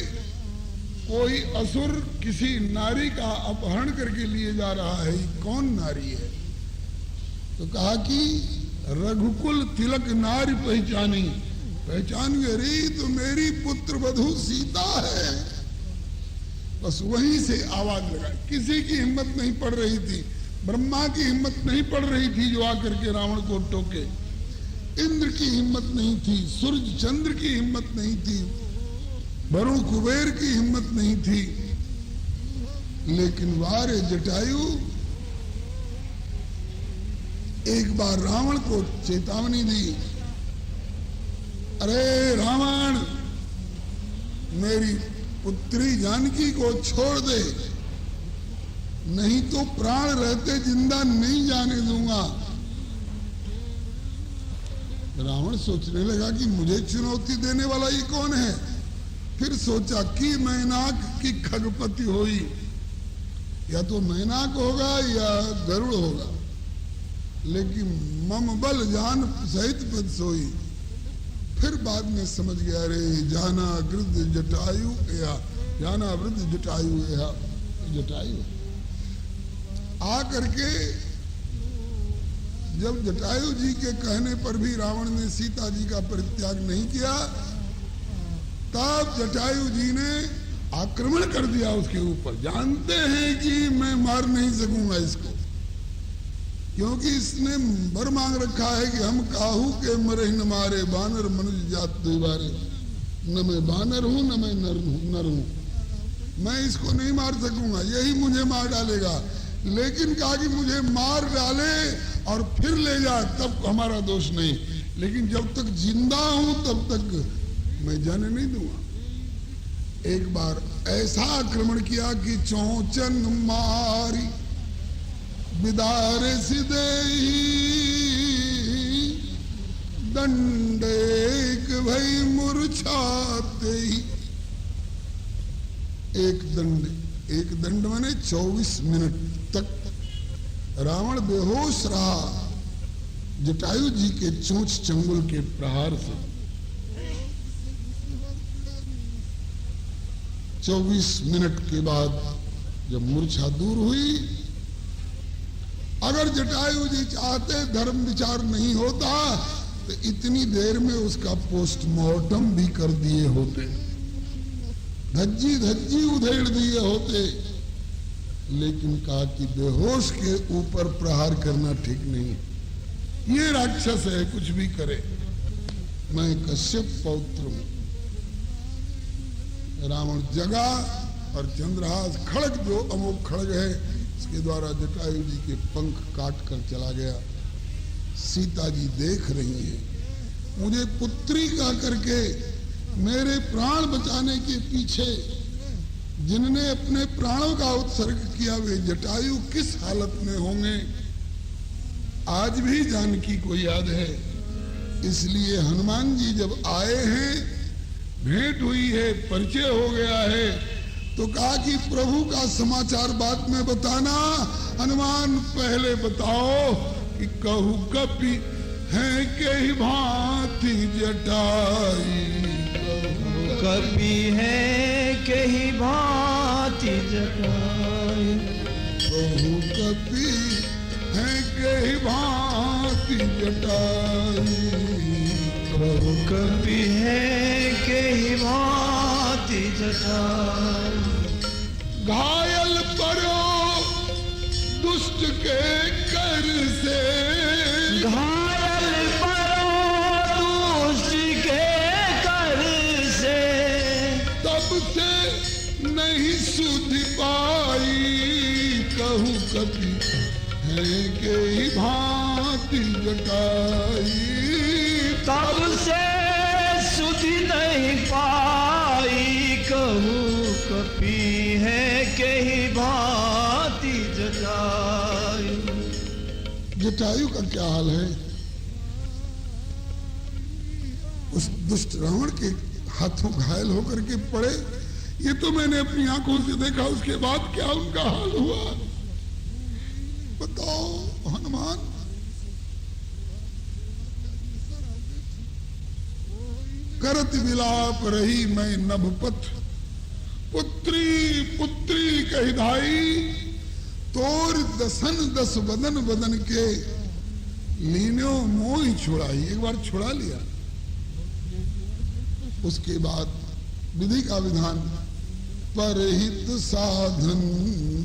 कोई असुर किसी नारी का अपहरण करके लिए जा रहा है। कौन नारी है? तो कहा कि रघुकुल तिलक नारी पहचानी। पहचान गई तो मेरी पुत्र वधू सीता है। बस वहीं से आवाज लगा। किसी की हिम्मत नहीं पड़ रही थी, ब्रह्मा की हिम्मत नहीं पड़ रही थी जो आकर के रावण को टोके, इंद्र की हिम्मत नहीं थी, सूर्य चंद्र की हिम्मत नहीं थी, वरुण कुबेर की हिम्मत नहीं थी। लेकिन वारे जटायु एक बार रावण को चेतावनी दी, अरे रावण, मेरी पुत्री जानकी को छोड़ दे, नहीं तो प्राण रहते जिंदा नहीं जाने दूंगा। रावण सोचने लगा कि मुझे चुनौती देने वाला ये कौन है। फिर सोचा कि मैनाक की खगपति होई, या तो मैनाक होगा या गरुड़ होगा, लेकिन मम बल जान सहित पद सोई। फिर बाद में समझ गया, रे जाना वृद्ध जटायु या जाना वृद्ध जटायु या जटायु। आ करके जब जटायु जी के कहने पर भी रावण ने सीता जी का परित्याग नहीं किया, तब जटायु जी ने आक्रमण कर दिया उसके ऊपर। जानते हैं कि मैं मार नहीं सकूंगा इसको, क्योंकि इसने वर मांग रखा है कि हम काहू के मरे न मारे, बानर मनुष्य जात द्विबारे। न मैं बानर हूं न मैं नर हूं, मैं इसको नहीं मार सकूंगा, यही मुझे मार डालेगा। लेकिन कहा कि मुझे मार डाले और फिर ले जाए तब हमारा दोष नहीं, लेकिन जब तक जिंदा हूं तब तक मैं जाने नहीं दूंगा। एक बार ऐसा आक्रमण किया कि चौचन मारी बिदारे सिदे दंडेक भई मूर्छाते ही। एक दंड माने 24 मिनट तक रावण बेहोश रहा जटायु जी के चोंच चंगुल के प्रहार से। 24 मिनट के बाद जब मूर्छा दूर हुई, अगर जटायु जी चाहते धर्म विचार नहीं होता तो इतनी देर में उसका पोस्टमार्टम भी कर दिए होते, धज्जी धज्जी उधेड़ दिए होते। लेकिन कहा कि बेहोश के ऊपर प्रहार करना ठीक नहीं, ये राक्षस है, कुछ भी करे, मैं कश्यप पौत्र हूं। रावण जगा और चंद्रहास खड़ग, जो अमोघ खड़ग है, इसके द्वारा जटायु जी के पंख काट कर चला गया। सीता जी देख रही है, मुझे पुत्री का करके मेरे प्राण बचाने के पीछे जिनने अपने प्राणों का उत्सर्ग किया वे जटायु किस हालत में होंगे, आज भी जानकी को याद है। इसलिए हनुमान जी जब आए हैं, भेंट हुई है, परिचय हो गया है, तो कहा कि प्रभु का समाचार बाद में बताना, हनुमान पहले बताओ कि कहू कपि है के भांति जटाई। कपि है के भांति जटाई, कहू कपि है के भांति जटाई। कहू कपि है के भांति जटाई। घायल परो दुष्ट के कर से, घायल परो दुष्ट के कर से, तब से नहीं सुध पाई। कहू कपि है के भांति जटाई। तब से सुधि नहीं पाई। कहू कपि है के भांति जटायु। जटायु का क्या हाल है? उस दुष्ट रावण के हाथों घायल होकर के पड़े, ये तो मैंने अपनी आंखों से देखा। उसके बाद क्या उनका हाल हुआ बताओ हनुमान। करत विलाप रही मैं नभपथ, पुत्री पुत्री कही धाई। तोर दसन दस बदन बदन के, लीनो मोह छुड़ाई। एक बार छुड़ा लिया, उसके बाद विधि का विधान, परहित साधन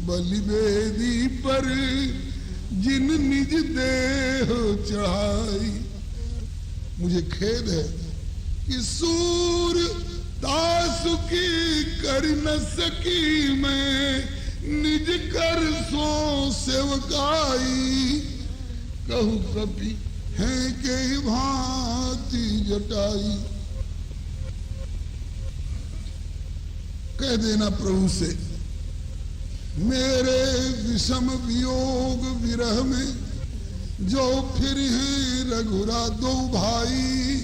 बलिवेदी पर जिन निज देह चढ़ाई। मुझे खेद है कि सूर तासुकी कर न सकी मैं, निज कर सो सेवकाई। कहू कपि है के भांति जटाई। कह देना प्रभु से, मेरे विषम वियोग विरह में जो फिर हैं रघुरा दो भाई,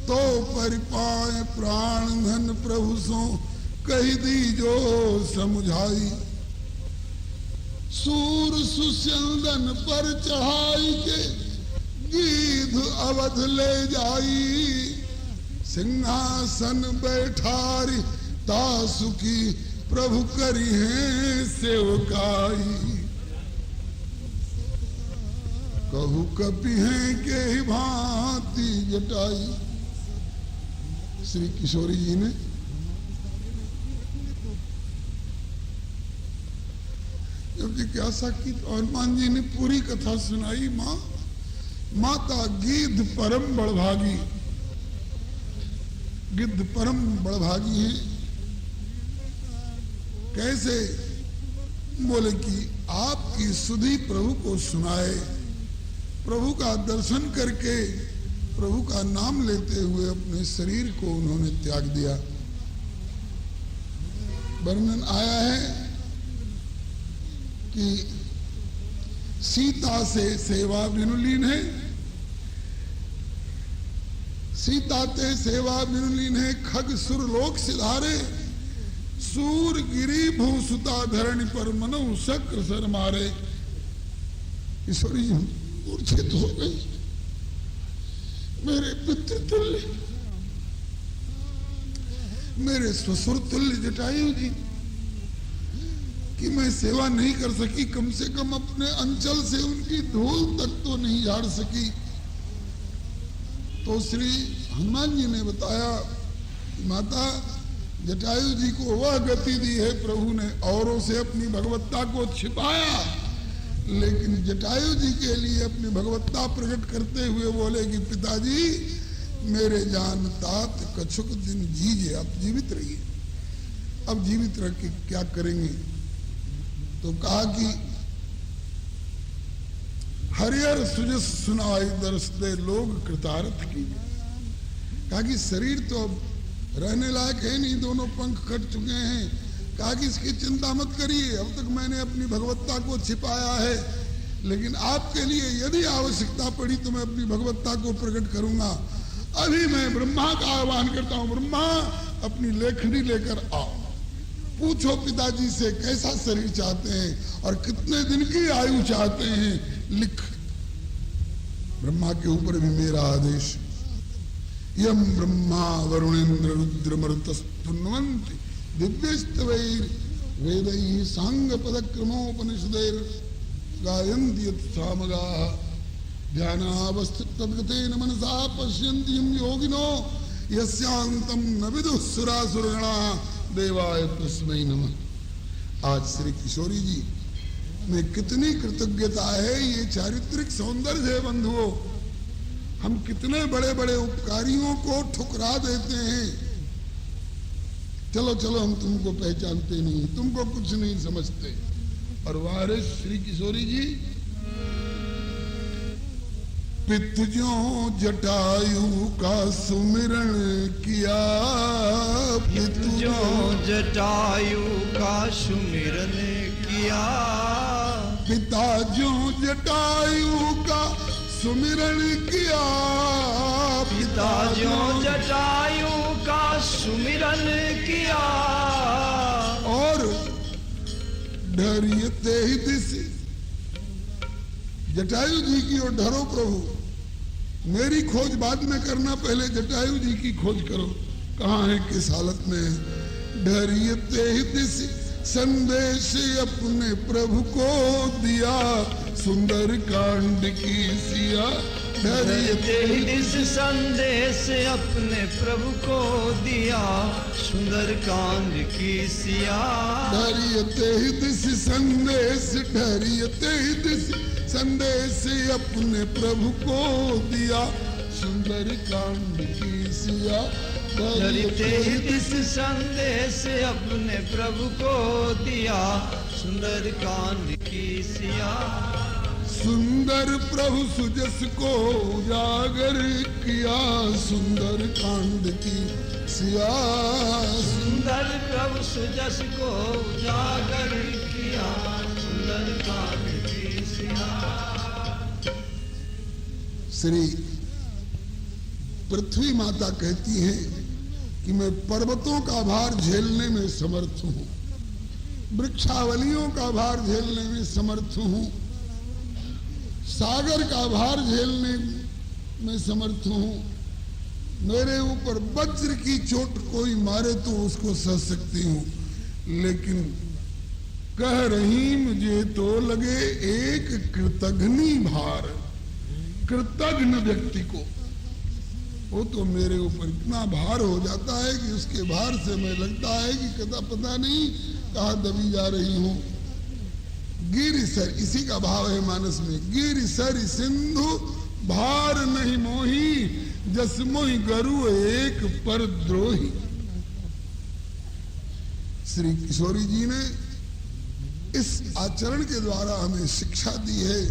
तो परिपाए प्राण धन प्रभु सो कही दीजो समुझाई। सूर सुस्यंदन पर चढ़ाई के गीध अवध ले जाई, सिंहासन बैठारी तासुकी प्रभु करी है सेवकाई। कहु कपि हैं के भांति जटाई। श्री किशोरी जी ने जब जिज्ञासा की तो हनुमान जी ने पूरी कथा सुनाई। माता गिद्ध परम बड़भागी, गिद्ध परम बड़भागी है। कैसे? बोले कि आपकी सुधि प्रभु को सुनाए, प्रभु का दर्शन करके प्रभु का नाम लेते हुए अपने शरीर को उन्होंने त्याग दिया। वर्णन आया है कि सीता से सेवा विनुलीन है, सीता ते सेवा विनुलीन है, खग सुर लोक सिधारे, सूर गिरी भूसुता धरणी पर मनो शक्र सर मारे। ईश्वरी जी मूर्छित हो गई। मेरे पितृ तुल्य, मेरे ससुर तुल्य जटायु जी कि मैं सेवा नहीं कर सकी, कम से कम अपने अंचल से उनकी धूल तक तो नहीं झाड़ सकी। तो श्री हनुमान जी ने बताया, माता जटायु जी को वह गति दी है प्रभु ने, औरों से अपनी भगवत्ता को छिपाया, लेकिन जटायु जी के लिए अपनी भगवत्ता प्रकट करते हुए बोले कि पिताजी मेरे जान तात कछुक दिन जीजिए, आप जीवित रहिए। अब जीवित रह के क्या करेंगे? तो कहा कि हरिहर सुजस सुनाई दर्श दे लोग कृतार्थ कीजिए। कहा कि शरीर तो अब रहने लायक है नहीं, दोनों पंख कट चुके हैं। कहा कि इसकी चिंता मत करिए, अब तक मैंने अपनी भगवत्ता को छिपाया है, लेकिन आपके लिए यदि आवश्यकता पड़ी तो मैं अपनी भगवत्ता को प्रकट करूंगा। अभी मैं ब्रह्मा का आह्वान करता हूं, ब्रह्मा अपनी लेखनी लेकर आओ, पूछो पिताजी से कैसा शरीर चाहते हैं और कितने दिन की आयु चाहते हैं, लिख। ब्रह्मा के ऊपर भी मेरा आदेश, यम ब्रह्मा वरुणेन्द्र रुद्र मरुतस्तुन्वन्ति दिव्यस्तवैर वेदैः सांग पदक्रमोपनिषदैर् गायन्ति यत्सामगाः ध्यानावस्थितद्गतेन मनसा पश्यन्ति यं योगिनो यस्यान्तं न विदुः सुरासुरगणाः देवाय तस्मै नमः। आज श्री किशोरी जी में कितनी कृतज्ञता है, ये चारित्रिक सौंदर्य है बंधुओं। हम कितने बड़े बड़े उपकारियों को ठुकरा देते हैं। चलो चलो हम तुमको पहचानते नहीं, तुमको कुछ नहीं समझते। और वारे श्री किशोरी जी, पितृजों जटायु का सुमिरण किया, पितृजों जटायु का सुमिरन किया, पिताजों जटायु का सुमिरन किया, पिताजों जटायु का सुमिरन किया। और डरियते ही दिशि जटायु जी की ओर डरो प्रभु, मेरी खोज बाद में करना, पहले जटायु जी की खोज करो, कहाँ है, किस हालत में है। डरियते ही दिशि संदेश अपने प्रभु को दिया, सुंदर कांड की सिया। डरियते ही दिशि संदेश अपने प्रभु को दिया, सुंदर कांड की सिया। डरियते ही दिशि संदेश, डरियते ही दिशि संदेश अपने प्रभु को दिया, सुंदर कांड की सिया। डरियते ही दिशि संदेश अपने प्रभु को दिया, सुंदर कांड की सिया। सुंदर प्रभु सुजस को उजागर किया, सुंदर कांड की सिया। सुंदर प्रभु सुजस को उजागर किया, सुंदर कांड की सिया। श्री पृथ्वी माता कहती है कि मैं पर्वतों का भार झेलने में समर्थ हूं, वृक्षावलियों का भार झेलने में समर्थ हूं, सागर का भार झेलने में समर्थ हूं। मेरे ऊपर वज्र की चोट कोई मारे तो उसको सह सकती हूं, लेकिन कह रही मुझे तो लगे एक कृतघ्नि भार। कृतघ्न व्यक्ति को वो तो मेरे ऊपर इतना भार हो जाता है कि उसके भार से मैं लगता है कि कदा पता नहीं कहाँ दबी जा रही हूं। गिरिसर, इसी का भाव है मानस में, गिरिसर सिंधु भार नहीं मोही, जस मोहि गरु एक पर द्रोही। श्री किशोरी जी ने इस आचरण के द्वारा हमें शिक्षा दी है।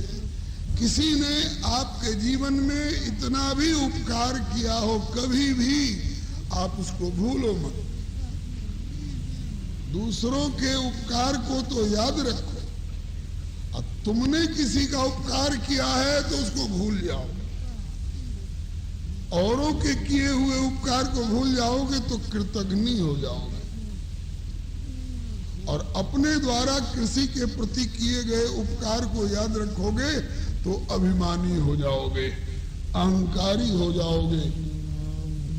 किसी ने आपके जीवन में इतना भी उपकार किया हो, कभी भी आप उसको भूलो मत। दूसरों के उपकार को तो याद रखो, और तुमने किसी का उपकार किया है तो उसको भूल जाओ। औरों के किए हुए उपकार को भूल जाओगे तो कृतघ्नि हो जाओगे, और अपने द्वारा किसी के प्रति किए गए उपकार को याद रखोगे तो अभिमानी हो जाओगे, अहंकारी हो जाओगे।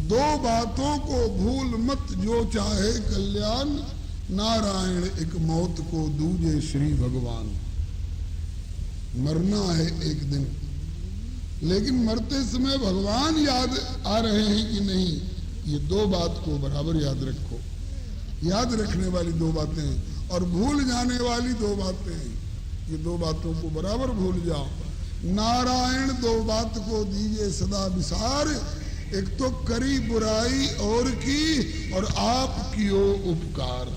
दो बातों को भूल मत, जो चाहे कल्याण, नारायण एक मौत को दूजे श्री भगवान। मरना है एक दिन, लेकिन मरते समय भगवान याद आ रहे हैं कि नहीं, ये दो बात को बराबर याद रखो। याद रखने वाली दो बातें और भूल जाने वाली दो बातें, ये दो बातों को बराबर भूल जाओ। नारायण दो बात को दीजिए सदा विसार, एक तो करी बुराई और की, और आप कियो उपकार।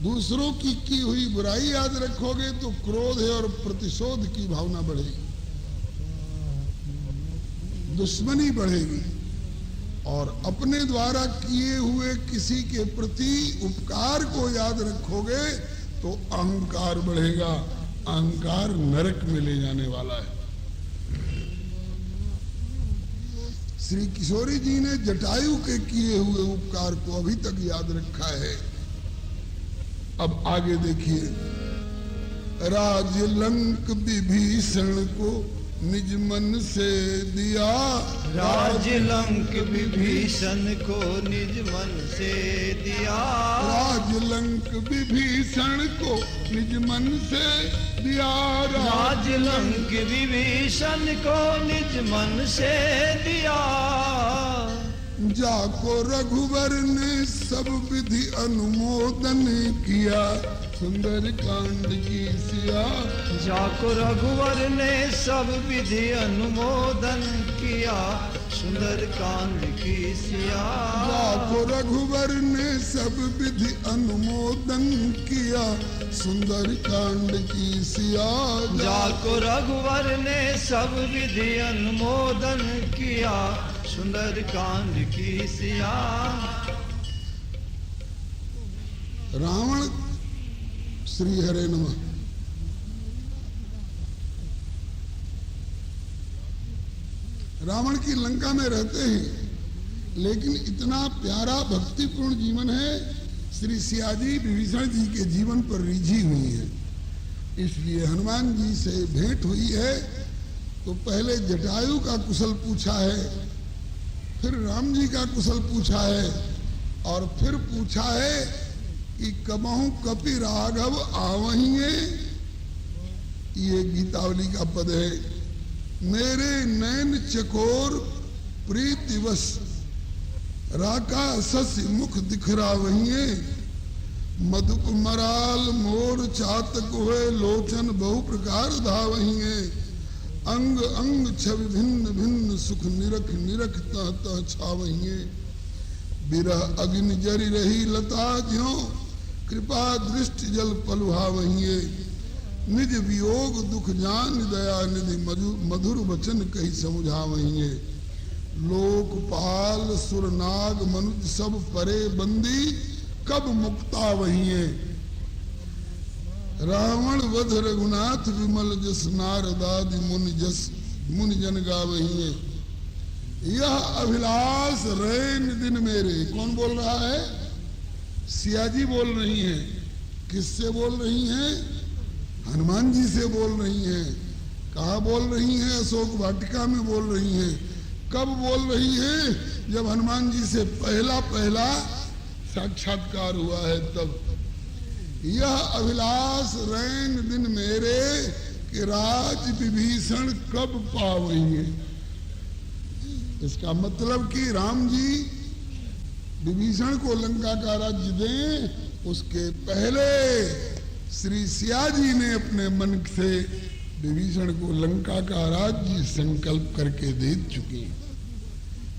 दूसरों की हुई बुराई याद रखोगे तो क्रोध है और प्रतिशोध की भावना बढ़ेगी, दुश्मनी बढ़ेगी, और अपने द्वारा किए हुए किसी के प्रति उपकार को याद रखोगे तो अहंकार बढ़ेगा। अहंकार नरक में ले जाने वाला है। श्री किशोरी जी ने जटायु के किए हुए उपकार को अभी तक याद रखा है। अब आगे देखिए, राजलंक विभीषण को निज मन से दिया। राजलंक विभीषण को निज मन से दिया। राजलंक विभीषण को निज मन से दिया। राजलंक विभीषण को निज मन से दिया। जाको रघुवर ने सब विधि अनुमोदन किया, सुंदर कांड की सिया। जाको रघुवर ने सब विधि अनुमोदन किया, सुंदर कांड की सिया। जाको रघुवर ने सब विधि अनुमोदन किया, सुंदर कांड की सिया। जाको रघुवर ने सब विधि अनुमोदन किया, सुंदर कांड की सिया। रावण, श्री हरे नमः। रावण की लंका में रहते हैं, लेकिन इतना प्यारा भक्तिपूर्ण जीवन है। श्री सियाजी विभीषण जी के जीवन पर रिझी हुई है, इसलिए हनुमान जी से भेंट हुई है तो पहले जटायु का कुशल पूछा है, फिर राम जी का कुशल पूछा है, और फिर पूछा है कि कबहू कपि राघव आवहिए। ये गीतावली का पद है। मेरे नैन चकोर प्रीतिवश राका सस मुख दिखरा वहिए। मधुप मराल मोर चातक हुए लोचन बहु प्रकार धावहिए। अंग अंग छवि भिन्न भिन्न सुख निरख निरख तह तह छावहिए। बिरह अग्नि जरी रही लता ज्यों कृपा दृष्टि जल पलुहावहिए। निज वियोग दुख जान दया निधि मधुर वचन कही समझावहिए। लोकपाल सुरनाग मनुज सब परे बंदी, कब मुक्ता वही है। रावण वध रघुनाथ विमल जस, नारदादि मुनि जन गावही है। यह अभिलाष रैन दिन मेरे, कौन बोल रहा है? सियाजी बोल रही हैं। किससे बोल रही हैं? हनुमान जी से बोल रही हैं। कहाँ बोल रही हैं? अशोक वाटिका में बोल रही हैं। कब बोल रही हैं? जब हनुमान जी से पहला साक्षात्कार हुआ है तब। यह अभिलाष रैन दिन मेरे, कि राज विभीषण कब पावेंगे। इसका मतलब कि राम जी विभीषण को लंका का राज्य दें, उसके पहले श्री सिया जी ने अपने मन से विभीषण को लंका का राज्य संकल्प करके दे चुके।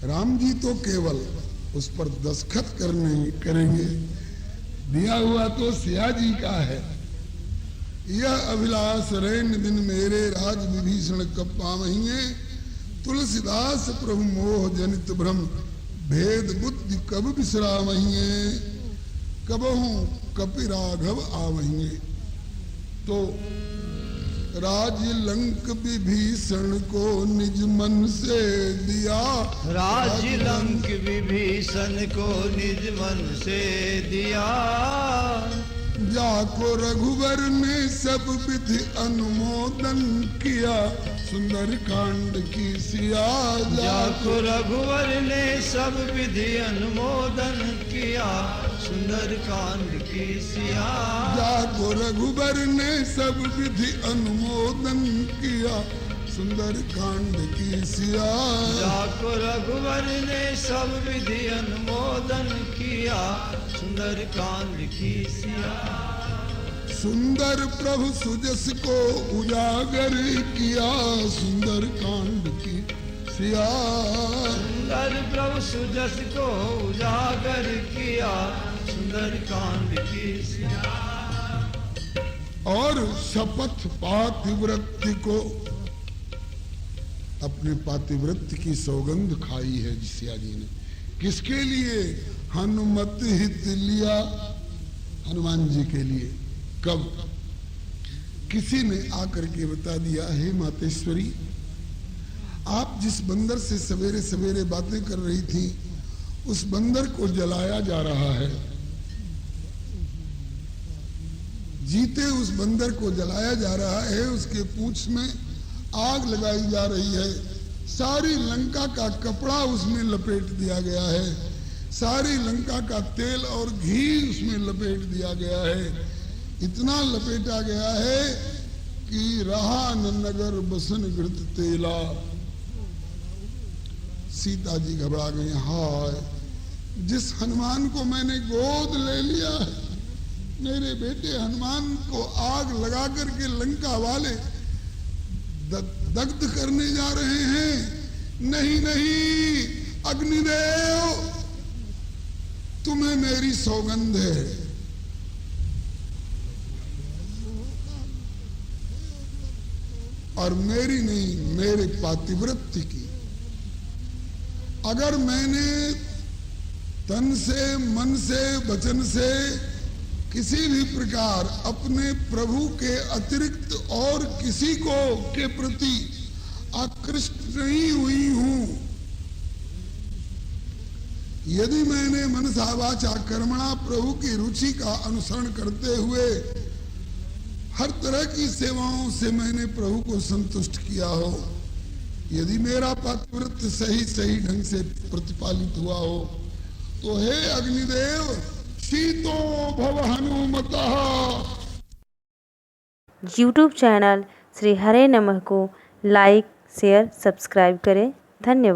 राम जी तो केवल उस पर दस्तखत करेंगे, दिया हुआ तो सिया जी का है। यह अभिलाष रैन दिन मेरे, राज विभीषण कब पावहिए। तुलसीदास प्रभु मोह जनित भ्रम, भेद बुद्धि कब विश्रामहिए। कबहू कपि राघव आवहिए। तो राज लंक विभीषण को निज मन से दिया, राज लंक विभीषण को निज मन से दिया। जाको रघुवर ने सब विधि अनुमोदन किया, सुंदर कांड की सिया। जाको रघुवर ने सब विधि अनुमोदन किया, सुंदर कांड की सिया। जाको रघुवर ने सब विधि अनुमोदन किया, सुंदर कांड की सिया। जाको रघुवर ने सब विधि अनुमोदन किया, सुंदर कांड की सिया। सुंदर प्रभु सुजस को उजागर किया, सुंदर कांड की सिया। सुंदर प्रभु सुजस को उजागर किया, सुंदर कांड की सिया। और शपथ पातिव्रत्य को, अपने पातिव्रत्य की सौगंध खाई है सिया जी ने। किसके लिए? हनुमत हित लिया, हनुमान जी के लिए। कब? किसी ने आकर के बता दिया, हे मातेश्वरी, आप जिस बंदर से सवेरे सवेरे बातें कर रही थी, उस बंदर को जलाया जा रहा है। जीते उस बंदर को जलाया जा रहा है, उसके पूंछ में आग लगाई जा रही है। सारी लंका का कपड़ा उसमें लपेट दिया गया है, सारी लंका का तेल और घी उसमें लपेट दिया गया है। इतना लपेटा गया है कि रहा न नगर बसन घृत तेला। सीता जी घबरा गई। हाय, जिस हनुमान को मैंने गोद ले लिया है, मेरे बेटे हनुमान को आग लगा करके लंका वाले दग्ध करने जा रहे हैं। नहीं नहीं अग्निदेव, तुम्हें मेरी सौगंध है। और मेरी नहीं, मेरे पातिव्रत्य की। अगर मैंने तन से, मन से, वचन से किसी भी प्रकार अपने प्रभु के अतिरिक्त और किसी को के प्रति आकृष्ट नहीं हुई हूं, यदि मैंने मनसा वाचा कर्मणा प्रभु की रुचि का अनुसरण करते हुए हर तरह की सेवाओं से मैंने प्रभु को संतुष्ट किया हो, यदि मेरा पातिव्रत्य सही सही ढंग से प्रतिपालित हुआ हो, तो हे अग्निदेव, शीतो भव हनुमतः। यूट्यूब चैनल श्री हरे नमः को लाइक, शेयर, सब्सक्राइब करें। धन्यवाद।